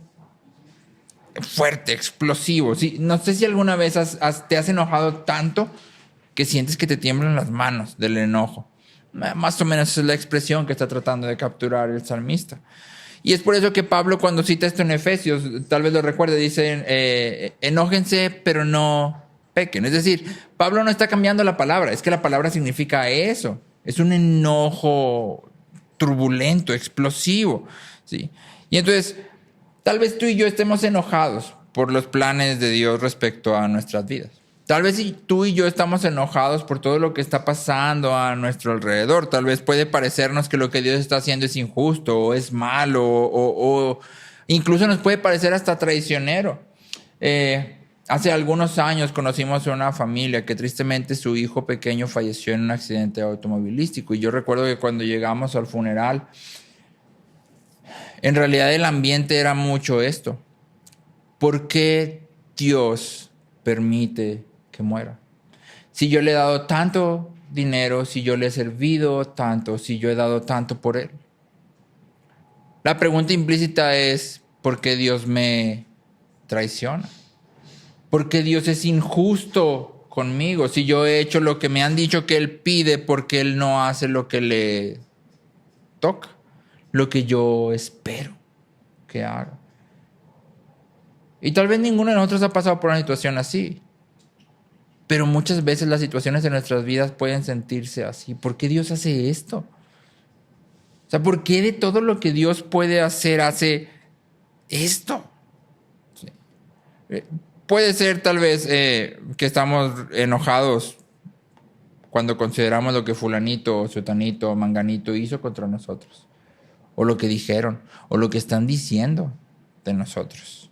Speaker 1: fuerte, explosivo. ¿Sí? No sé si alguna vez te has enojado tanto que sientes que te tiemblan las manos del enojo. Más o menos es la expresión que está tratando de capturar el salmista. Y es por eso que Pablo, cuando cita esto en Efesios, tal vez lo recuerde, dice, enójense, pero no pequen. Es decir, Pablo no está cambiando la palabra, es que la palabra significa eso. Es un enojo turbulento, explosivo. ¿Sí? Y entonces, tal vez tú y yo estemos enojados por los planes de Dios respecto a nuestras vidas. Tal vez si tú y yo estamos enojados por todo lo que está pasando a nuestro alrededor. Tal vez puede parecernos que lo que Dios está haciendo es injusto o es malo o incluso nos puede parecer hasta traicionero. Hace algunos años conocimos a una familia que tristemente su hijo pequeño falleció en un accidente automovilístico. Y yo recuerdo que cuando llegamos al funeral, en realidad el ambiente era mucho esto. ¿Por qué Dios permite que muera? Si yo le he dado tanto dinero, si yo le he servido tanto, si yo he dado tanto por él. La pregunta implícita es, ¿por qué Dios me traiciona? ¿Por qué Dios es injusto conmigo? Si yo he hecho lo que me han dicho que Él pide, ¿por qué Él no hace lo que le toca? Lo que yo espero que haga. Y tal vez ninguno de nosotros ha pasado por una situación así. Pero muchas veces las situaciones de nuestras vidas pueden sentirse así. ¿Por qué Dios hace esto? O sea, ¿por qué de todo lo que Dios puede hacer, hace esto? Sí. Puede ser tal vez que estamos enojados cuando consideramos lo que fulanito, sutanito, manganito hizo contra nosotros. O lo que dijeron, o lo que están diciendo de nosotros.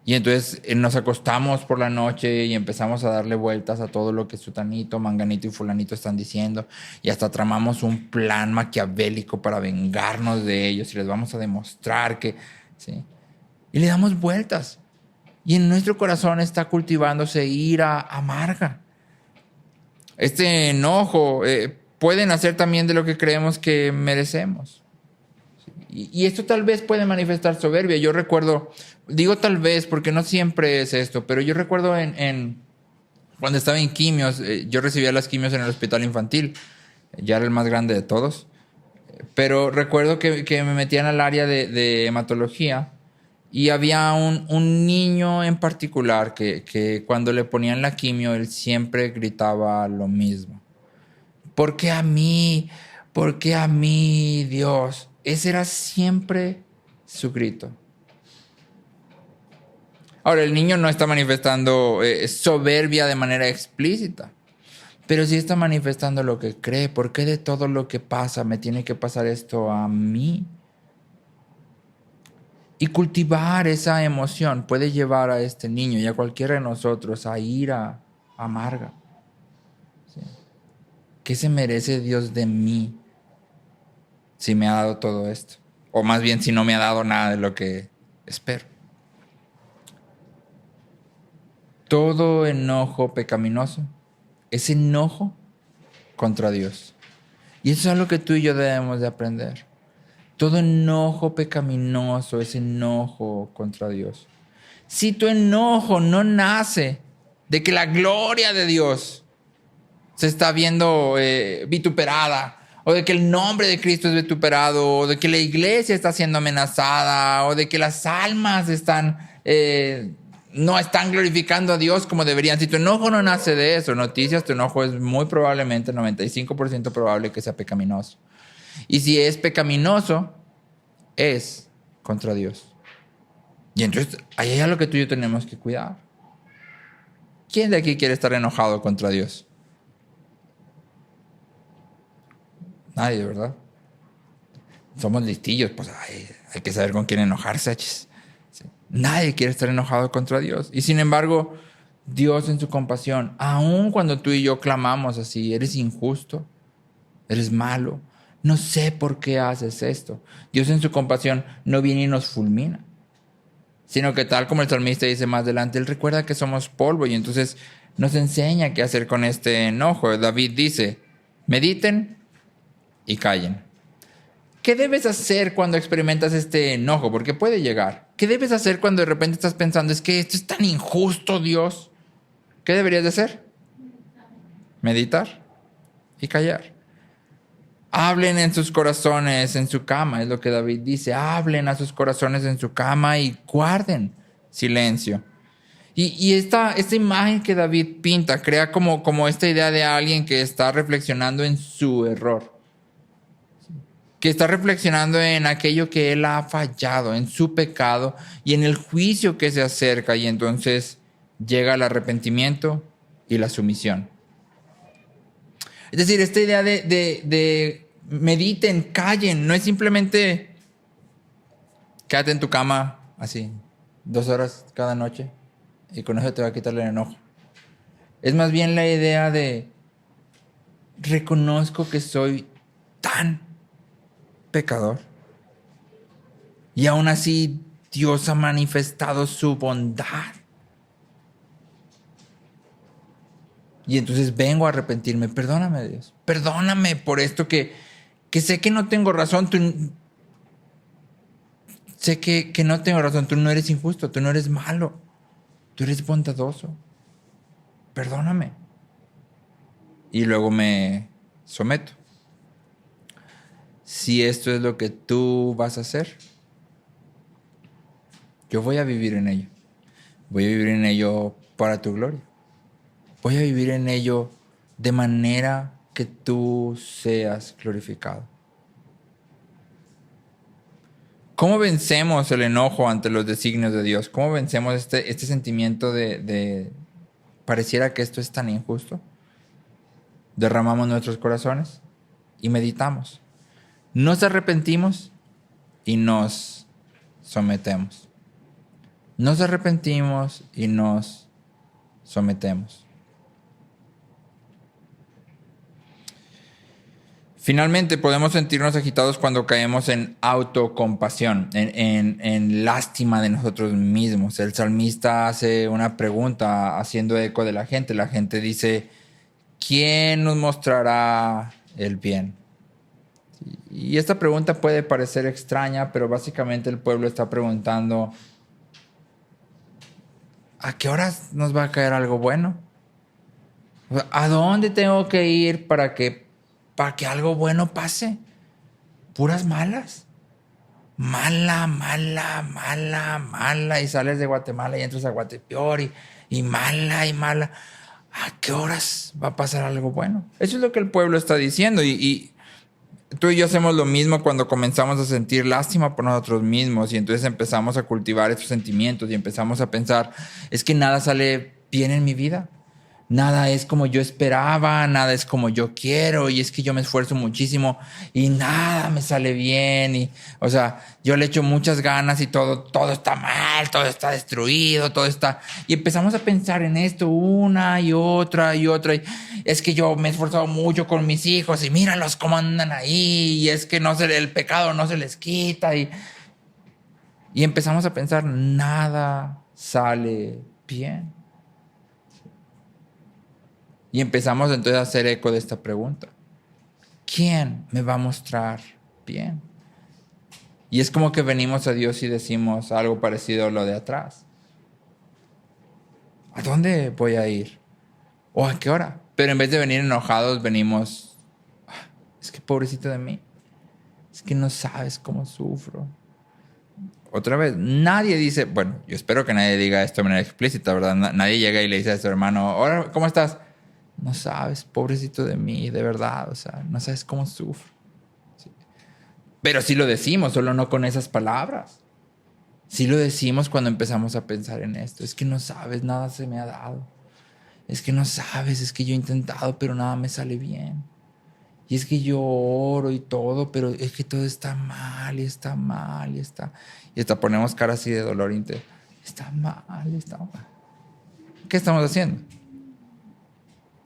Speaker 1: Y entonces nos acostamos por la noche y empezamos a darle vueltas a todo lo que sutanito, manganito y fulanito están diciendo. Y hasta tramamos un plan maquiavélico para vengarnos de ellos y les vamos a demostrar que... ¿sí? Y le damos vueltas. Y en nuestro corazón está cultivándose ira amarga. Este enojo puede nacer también de lo que creemos que merecemos. Y esto tal vez puede manifestar soberbia. Yo recuerdo, digo tal vez porque no siempre es esto, pero yo recuerdo cuando estaba en quimios, yo recibía las quimios en el hospital infantil. Ya era el más grande de todos. Pero recuerdo que me metían al área de hematología y había un niño en particular que cuando le ponían la quimio, él siempre gritaba lo mismo. ¿Por qué a mí? ¿Por qué a mí, Dios? Ese era siempre su grito. Ahora, el niño no está manifestando soberbia de manera explícita, pero sí está manifestando lo que cree. ¿Por qué de todo lo que pasa me tiene que pasar esto a mí? Y cultivar esa emoción puede llevar a este niño y a cualquiera de nosotros a ira amarga. ¿Sí? ¿Qué se merece Dios de mí si me ha dado todo esto? O más bien si no me ha dado nada de lo que espero. Todo enojo pecaminoso es enojo contra Dios. Y eso es algo que tú y yo debemos de aprender. Todo enojo pecaminoso es enojo contra Dios. Si tu enojo no nace de que la gloria de Dios se está viendo vituperada, o de que el nombre de Cristo es vituperado, o de que la iglesia está siendo amenazada, o de que las almas no están glorificando a Dios como deberían. Si tu enojo no nace de eso, noticias, tu enojo es muy probablemente, 95% probable que sea pecaminoso. Y si es pecaminoso, es contra Dios. Y entonces, ahí hay algo que tú y yo tenemos que cuidar. ¿Quién de aquí quiere estar enojado contra Dios? Nadie, ¿verdad? Somos listillos, pues hay que saber con quién enojarse. Sí. Nadie quiere estar enojado contra Dios. Y sin embargo, Dios en su compasión, aun cuando tú y yo clamamos así, eres injusto, eres malo, no sé por qué haces esto. Dios en su compasión no viene y nos fulmina, sino que tal como el salmista dice más adelante, Él recuerda que somos polvo y entonces nos enseña qué hacer con este enojo. David dice, mediten y callen. ¿Qué debes hacer cuando experimentas este enojo? Porque puede llegar. ¿Qué debes hacer cuando de repente estás pensando, es que esto es tan injusto, Dios? ¿Qué deberías de hacer? Meditar y callar. Hablen en sus corazones en su cama, es lo que David dice. Hablen a sus corazones en su cama y guarden silencio. Y esta imagen que David pinta crea como esta idea de alguien que está reflexionando en su error, que está reflexionando en aquello que él ha fallado, en su pecado y en el juicio que se acerca, y entonces llega el arrepentimiento y la sumisión. Es decir, esta idea de mediten, callen, no es simplemente quédate en tu cama así 2 horas cada noche y con eso te va a quitar el enojo. Es más bien la idea de reconozco que soy tan pecador y aún así Dios ha manifestado su bondad. Y entonces vengo a arrepentirme. Perdóname, Dios. Perdóname por esto que sé que no tengo razón. Sé que no tengo razón. Tú no eres injusto. Tú no eres malo. Tú eres bondadoso. Perdóname. Y luego me someto. Si esto es lo que tú vas a hacer, yo voy a vivir en ello. Voy a vivir en ello para tu gloria. Voy a vivir en ello de manera que tú seas glorificado. ¿Cómo vencemos el enojo ante los designios de Dios? ¿Cómo vencemos este sentimiento de pareciera que esto es tan injusto? Derramamos nuestros corazones y meditamos. Nos arrepentimos y nos sometemos. Nos arrepentimos y nos sometemos. Finalmente, podemos sentirnos agitados cuando caemos en autocompasión, en lástima de nosotros mismos. El salmista hace una pregunta haciendo eco de la gente. La gente dice, ¿quién nos mostrará el bien? Y esta pregunta puede parecer extraña, pero básicamente el pueblo está preguntando, ¿a qué horas nos va a caer algo bueno? O sea, ¿a dónde tengo que ir para que algo bueno pase? Puras malas. Mala, mala, mala, mala. Y sales de Guatemala y entras a Guatepeor y mala y mala. ¿A qué horas va a pasar algo bueno? Eso es lo que el pueblo está diciendo. Y tú y yo hacemos lo mismo cuando comenzamos a sentir lástima por nosotros mismos y entonces empezamos a cultivar estos sentimientos y empezamos a pensar, es que nada sale bien en mi vida. Nada es como yo esperaba, nada es como yo quiero y es que yo me esfuerzo muchísimo y nada me sale bien y, o sea, yo le echo muchas ganas y todo está mal, todo está destruido, todo está... Y empezamos a pensar en esto una y otra y otra y es que yo me he esforzado mucho con mis hijos y míralos cómo andan ahí y es que el pecado no se les quita y empezamos a pensar, nada sale bien. Y empezamos entonces a hacer eco de esta pregunta. ¿Quién me va a mostrar bien? Y es como que venimos a Dios y decimos algo parecido a lo de atrás. ¿A dónde voy a ir? ¿O a qué hora? Pero en vez de venir enojados, venimos, es que pobrecito de mí. Es que no sabes cómo sufro. Otra vez, nadie dice, bueno, yo espero que nadie diga esto de manera explícita, ¿verdad? Nadie llega y le dice a su hermano, hola, ¿cómo estás? No sabes, pobrecito de mí, de verdad, o sea, no sabes cómo sufro. Sí. Pero sí lo decimos, solo no con esas palabras. Sí lo decimos cuando empezamos a pensar en esto. Es que no sabes, nada se me ha dado. Es que no sabes, es que yo he intentado, pero nada me sale bien. Y es que yo oro y todo, pero es que todo está mal y está mal y está... Y hasta ponemos cara así de dolor interno. Está mal, está mal. ¿Qué estamos haciendo?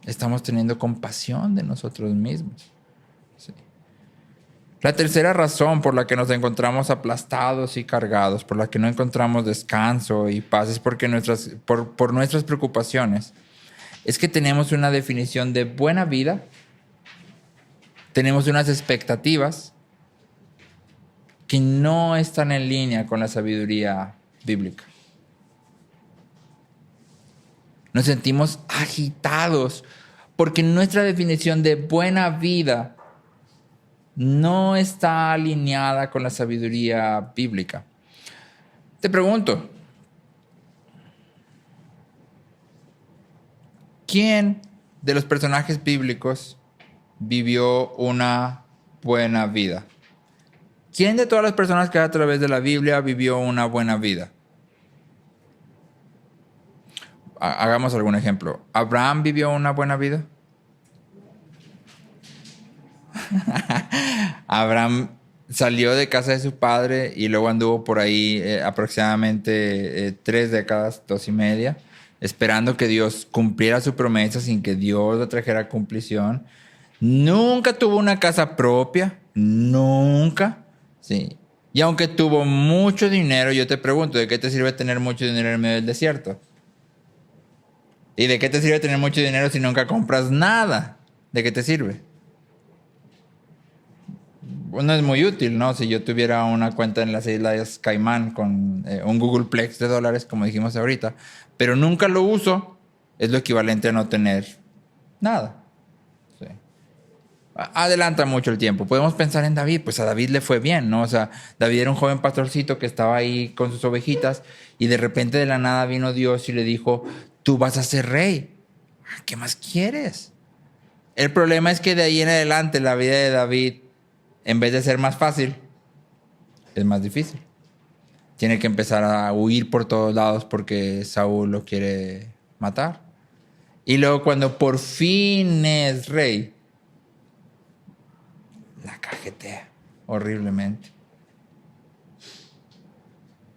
Speaker 1: Estamos teniendo compasión de nosotros mismos. Sí. La tercera razón por la que nos encontramos aplastados y cargados, por la que no encontramos descanso y paz, es porque por nuestras preocupaciones, es que tenemos una definición de buena vida, tenemos unas expectativas que no están en línea con la sabiduría bíblica. Nos sentimos agitados porque nuestra definición de buena vida no está alineada con la sabiduría bíblica. Te pregunto, ¿quién de los personajes bíblicos vivió una buena vida? ¿Quién de todas las personas que hay a través de la Biblia vivió una buena vida? Hagamos algún ejemplo. ¿Abraham vivió una buena vida? Abraham salió de casa de su padre y luego anduvo por ahí aproximadamente 3 décadas, 2.5, esperando que Dios cumpliera su promesa sin que Dios la trajera a cumplición. Nunca tuvo una casa propia, nunca. Sí. Y aunque tuvo mucho dinero, yo te pregunto, ¿de qué te sirve tener mucho dinero en medio del desierto? ¿Y de qué te sirve tener mucho dinero si nunca compras nada? ¿De qué te sirve? No es muy útil, ¿no? Si yo tuviera una cuenta en las Islas Caimán con un Googleplex de dólares, como dijimos ahorita, pero nunca lo uso, es lo equivalente a no tener nada. Sí. Adelanta mucho el tiempo. Podemos pensar en David, pues a David le fue bien, ¿no? O sea, David era un joven pastorcito que estaba ahí con sus ovejitas y de repente de la nada vino Dios y le dijo, tú vas a ser rey. ¿Qué más quieres? El problema es que de ahí en adelante la vida de David, en vez de ser más fácil, es más difícil. Tiene que empezar a huir por todos lados porque Saúl lo quiere matar. Y luego cuando por fin es rey, la cajetea horriblemente.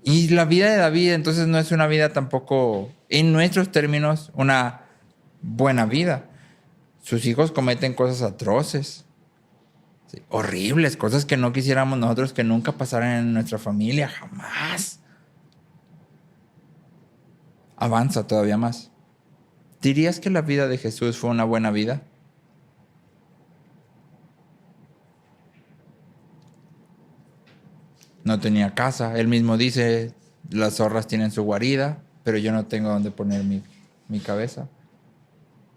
Speaker 1: Y la vida de David entonces no es una vida tampoco, en nuestros términos, una buena vida. Sus hijos cometen cosas atroces, sí, horribles, cosas que no quisiéramos nosotros que nunca pasaran en nuestra familia, jamás. Avanza todavía más. ¿Dirías que la vida de Jesús fue una buena vida? No tenía casa. Él mismo dice, las zorras tienen su guarida, pero yo no tengo donde poner mi cabeza.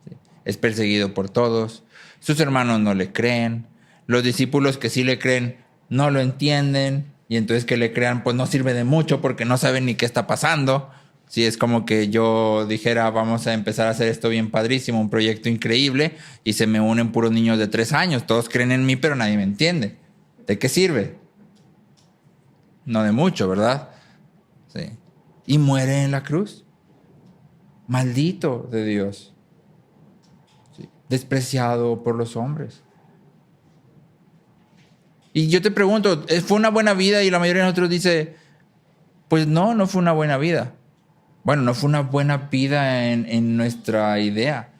Speaker 1: Sí. Es perseguido por todos. Sus hermanos no le creen. Los discípulos que sí le creen no lo entienden. Y entonces que le crean, pues no sirve de mucho porque no saben ni qué está pasando. Sí, es como que yo dijera, vamos a empezar a hacer esto bien padrísimo, un proyecto increíble, y se me unen puros niños de 3 años. Todos creen en mí, pero nadie me entiende. ¿De qué sirve? No de mucho, ¿verdad? Sí. Y muere en la cruz. Maldito de Dios. Sí. Despreciado por los hombres. Y yo te pregunto, ¿fue una buena vida? Y la mayoría de nosotros dice, pues no fue una buena vida. Bueno, no fue una buena vida en nuestra idea,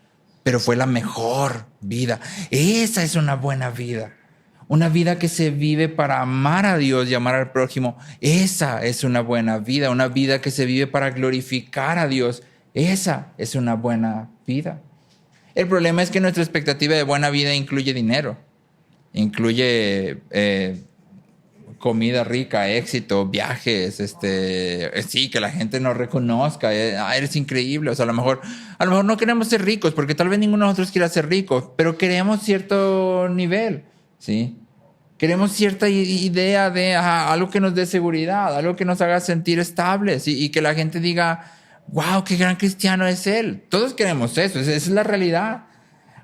Speaker 1: pero fue la mejor vida. Esa es una buena vida. Una vida que se vive para amar a Dios y amar al prójimo. Esa es una buena vida. Una vida que se vive para glorificar a Dios. Esa es una buena vida. El problema es que nuestra expectativa de buena vida incluye dinero. Incluye comida rica, éxito, viajes, sí, que la gente nos reconozca, eres increíble. O sea, a lo mejor no queremos ser ricos, porque tal vez ninguno de nosotros quiera ser rico, pero queremos cierto nivel, ¿sí? Queremos cierta idea de algo que nos dé seguridad, algo que nos haga sentir estables y que la gente diga, wow, qué gran cristiano es él. Todos queremos eso, esa es la realidad.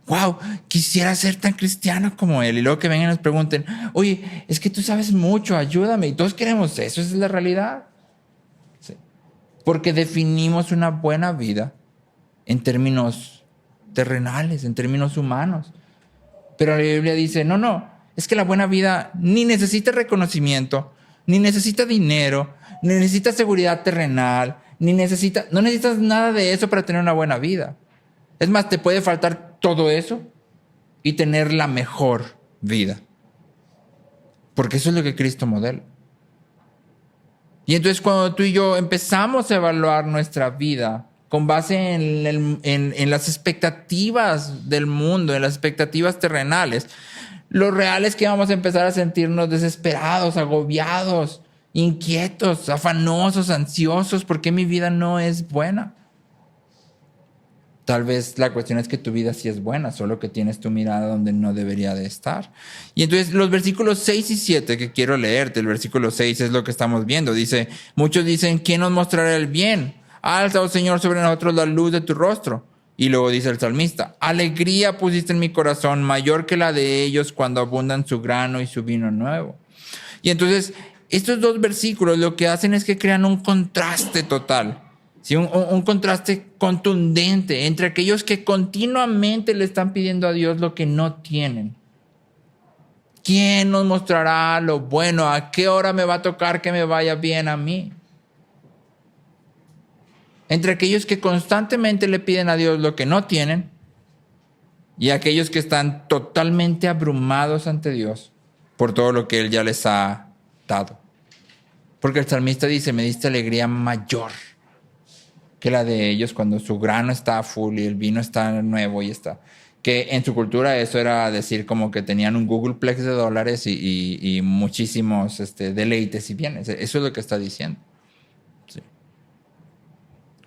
Speaker 1: Wow, quisiera ser tan cristiano como él. Y luego que vengan y nos pregunten, oye, es que tú sabes mucho, ayúdame. Y todos queremos eso, esa es la realidad. Sí. Porque definimos una buena vida en términos terrenales, en términos humanos. Pero la Biblia dice, no, es que la buena vida ni necesita reconocimiento, ni necesita dinero, ni necesita seguridad terrenal, no necesitas nada de eso para tener una buena vida. Es más, te puede faltar todo eso y tener la mejor vida. Porque eso es lo que Cristo modela. Y entonces cuando tú y yo empezamos a evaluar nuestra vida con base en las expectativas del mundo, en las expectativas terrenales, lo real es que vamos a empezar a sentirnos desesperados, agobiados, inquietos, afanosos, ansiosos, porque mi vida no es buena. Tal vez la cuestión es que tu vida sí es buena, solo que tienes tu mirada donde no debería de estar. Y entonces los versículos 6 y 7 que quiero leerte, el versículo 6 es lo que estamos viendo. Dice, muchos dicen, ¿quién nos mostrará el bien? Alza, oh Señor, sobre nosotros la luz de tu rostro. Y luego dice el salmista, alegría pusiste en mi corazón, mayor que la de ellos cuando abundan su grano y su vino nuevo. Y entonces estos dos versículos lo que hacen es que crean un contraste total. Sí, un contraste contundente entre aquellos que continuamente le están pidiendo a Dios lo que no tienen. ¿Quién nos mostrará lo bueno? ¿A qué hora me va a tocar que me vaya bien a mí? Entre aquellos que constantemente le piden a Dios lo que no tienen y aquellos que están totalmente abrumados ante Dios por todo lo que Él ya les ha dado. Porque el salmista dice, me diste alegría mayor que la de ellos cuando su grano está full y el vino está nuevo y está. Que en su cultura eso era decir como que tenían un Googleplex de dólares y muchísimos deleites y bienes. Eso es lo que está diciendo. Sí.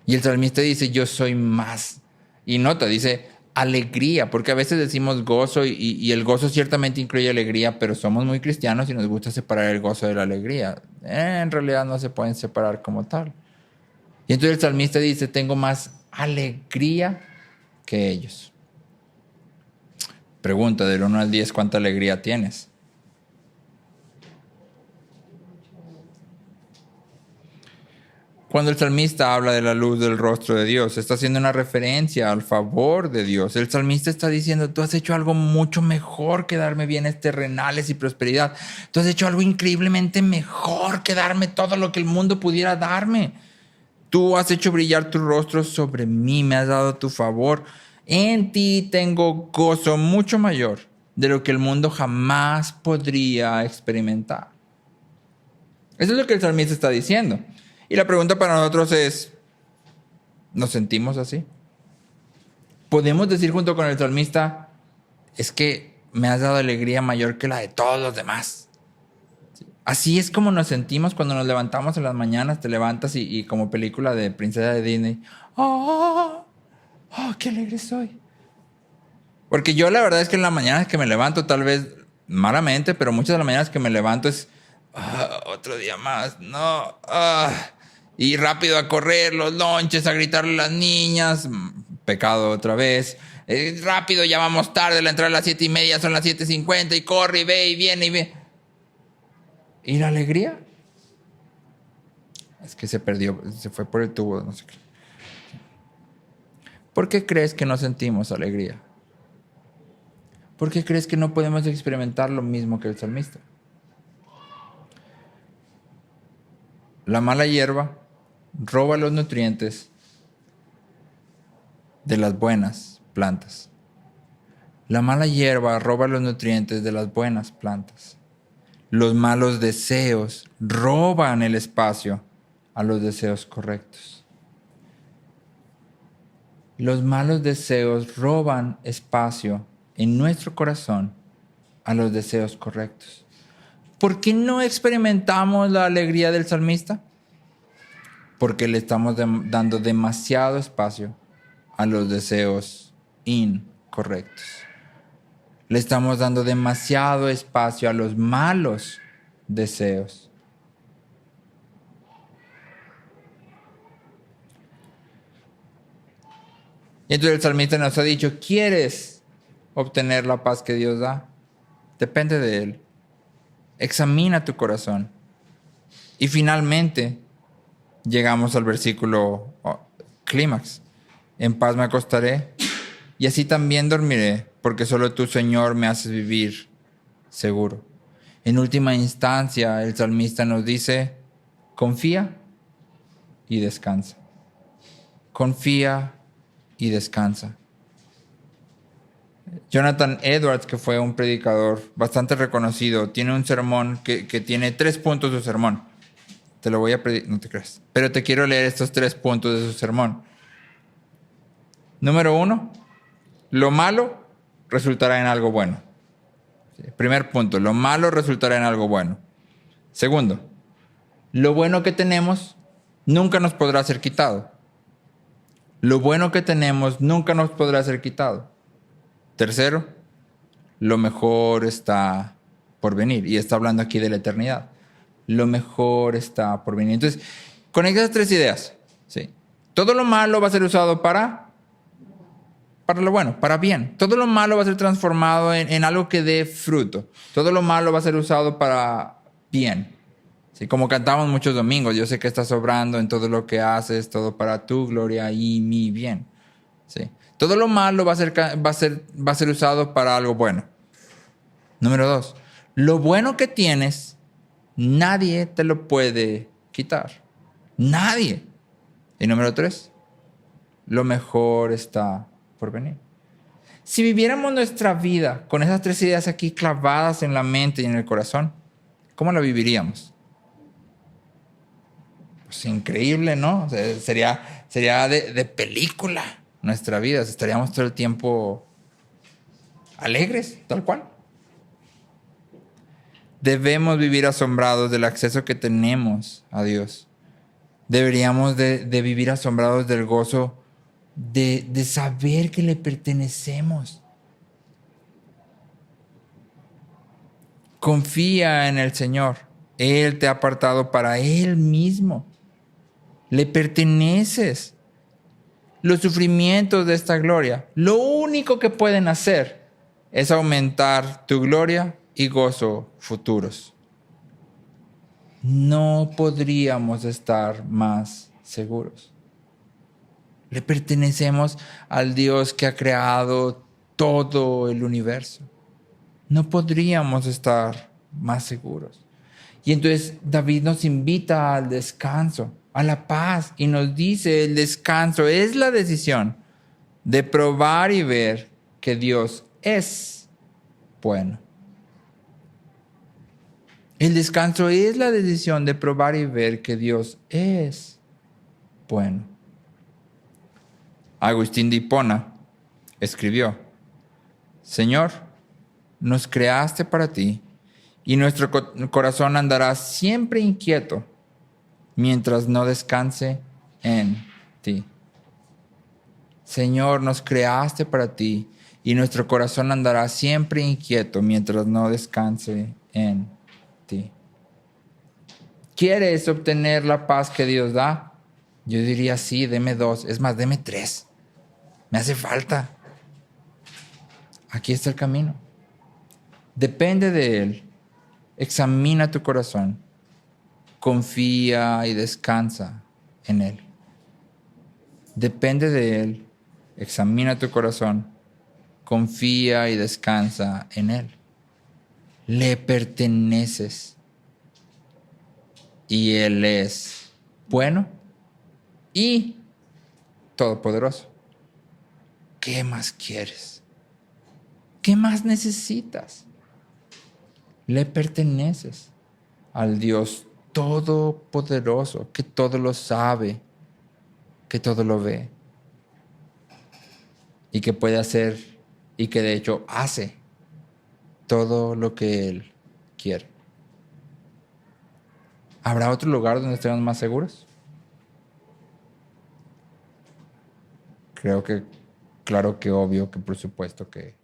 Speaker 1: Y el salmista dice, yo soy más. Y nota, dice alegría, porque a veces decimos gozo y el gozo ciertamente incluye alegría, pero somos muy cristianos y nos gusta separar el gozo de la alegría. En realidad no se pueden separar como tal. Y entonces el salmista dice, tengo más alegría que ellos. Pregunta, del 1 al 10, ¿cuánta alegría tienes? Cuando el salmista habla de la luz del rostro de Dios, está haciendo una referencia al favor de Dios. El salmista está diciendo, tú has hecho algo mucho mejor que darme bienes terrenales y prosperidad. Tú has hecho algo increíblemente mejor que darme todo lo que el mundo pudiera darme. Tú has hecho brillar tu rostro sobre mí, me has dado tu favor. En ti tengo gozo mucho mayor de lo que el mundo jamás podría experimentar. Eso es lo que el salmista está diciendo. Y la pregunta para nosotros es, ¿nos sentimos así? podemos decir junto con el salmista, es que me has dado alegría mayor que la de todos los demás. Así es como nos sentimos cuando nos levantamos en las mañanas, te levantas y como película de princesa de Disney, ¡oh, qué alegre soy! Porque yo la verdad es que en las mañanas que me levanto, tal vez malamente, pero muchas de las mañanas que me levanto es, otro día más, no, y rápido a correr, los lonches, a gritarle a las niñas, pecado otra vez, rápido, ya vamos tarde, la entrada a las 7:30, son las 7:50 y corre y ve y viene y ve. ¿Y la alegría? Es que se perdió, se fue por el tubo, no sé qué. ¿Por qué crees que no sentimos alegría? ¿Por qué crees que no podemos experimentar lo mismo que el salmista? La mala hierba roba los nutrientes de las buenas plantas. La mala hierba roba los nutrientes de las buenas plantas. Los malos deseos roban el espacio a los deseos correctos. Los malos deseos roban espacio en nuestro corazón a los deseos correctos. ¿Por qué no experimentamos la alegría del salmista? Porque le estamos dando demasiado espacio a los deseos incorrectos. Le estamos dando demasiado espacio a los malos deseos. Y entonces el salmista nos ha dicho, ¿quieres obtener la paz que Dios da? Depende de Él. Examina tu corazón. Y finalmente llegamos al versículo clímax. En paz me acostaré y así también dormiré, porque solo tú, Señor, me haces vivir seguro. En última instancia, el salmista nos dice, confía y descansa. Confía y descansa. Jonathan Edwards, que fue un predicador bastante reconocido, tiene un sermón que tiene 3 puntos de su sermón. Te lo voy a predicar, no te creas. Pero te quiero leer estos 3 puntos de su sermón. Número 1, lo malo resultará en algo bueno. Primer punto, lo malo resultará en algo bueno. Segundo, lo bueno que tenemos nunca nos podrá ser quitado. Lo bueno que tenemos nunca nos podrá ser quitado. Tercero, lo mejor está por venir. Y está hablando aquí de la eternidad. Lo mejor está por venir. Entonces, conecta esas 3 ideas. ¿Sí? Todo lo malo va a ser usado para lo bueno, para bien. Todo lo malo va a ser transformado en algo que dé fruto. Todo lo malo va a ser usado para bien. ¿Sí? Como cantamos muchos domingos, yo sé que estás obrando en todo lo que haces, todo para tu gloria y mi bien. ¿Sí? Todo lo malo va a ser usado para algo bueno. Número 2, lo bueno que tienes, nadie te lo puede quitar. Nadie. Y número 3, lo mejor está por venir. Si viviéramos nuestra vida con esas 3 ideas aquí clavadas en la mente y en el corazón, ¿cómo la viviríamos? Pues increíble, ¿no? O sea, sería de película nuestra vida. Estaríamos todo el tiempo alegres, tal cual. Debemos vivir asombrados del acceso que tenemos a Dios. Deberíamos de vivir asombrados del gozo de saber que le pertenecemos. Confía en el Señor. Él te ha apartado para Él mismo. Le perteneces. Los sufrimientos de esta gloria, lo único que pueden hacer es aumentar tu gloria y gozo futuros. No podríamos estar más seguros. Le pertenecemos al Dios que ha creado todo el universo. No podríamos estar más seguros. Y entonces David nos invita al descanso, a la paz, y nos dice, el descanso es la decisión de probar y ver que Dios es bueno. El descanso es la decisión de probar y ver que Dios es bueno. Agustín de Hipona escribió: Señor, nos creaste para ti, y nuestro corazón andará siempre inquieto mientras no descanse en ti. Señor, nos creaste para ti, y nuestro corazón andará siempre inquieto mientras no descanse en ti. ¿Quieres obtener la paz que Dios da? Yo diría sí, deme 2. Es más, deme 3. Me hace falta. Aquí está el camino. Depende de Él. Examina tu corazón. Confía y descansa en Él. Depende de Él. Examina tu corazón. Confía y descansa en Él. Le perteneces. Y Él es bueno y todopoderoso. ¿Qué más quieres? ¿Qué más necesitas? Le perteneces al Dios todopoderoso, que todo lo sabe, que todo lo ve y que puede hacer y que de hecho hace todo lo que Él quiere. ¿Habrá otro lugar donde estemos más seguros? Creo que, claro que obvio que por supuesto que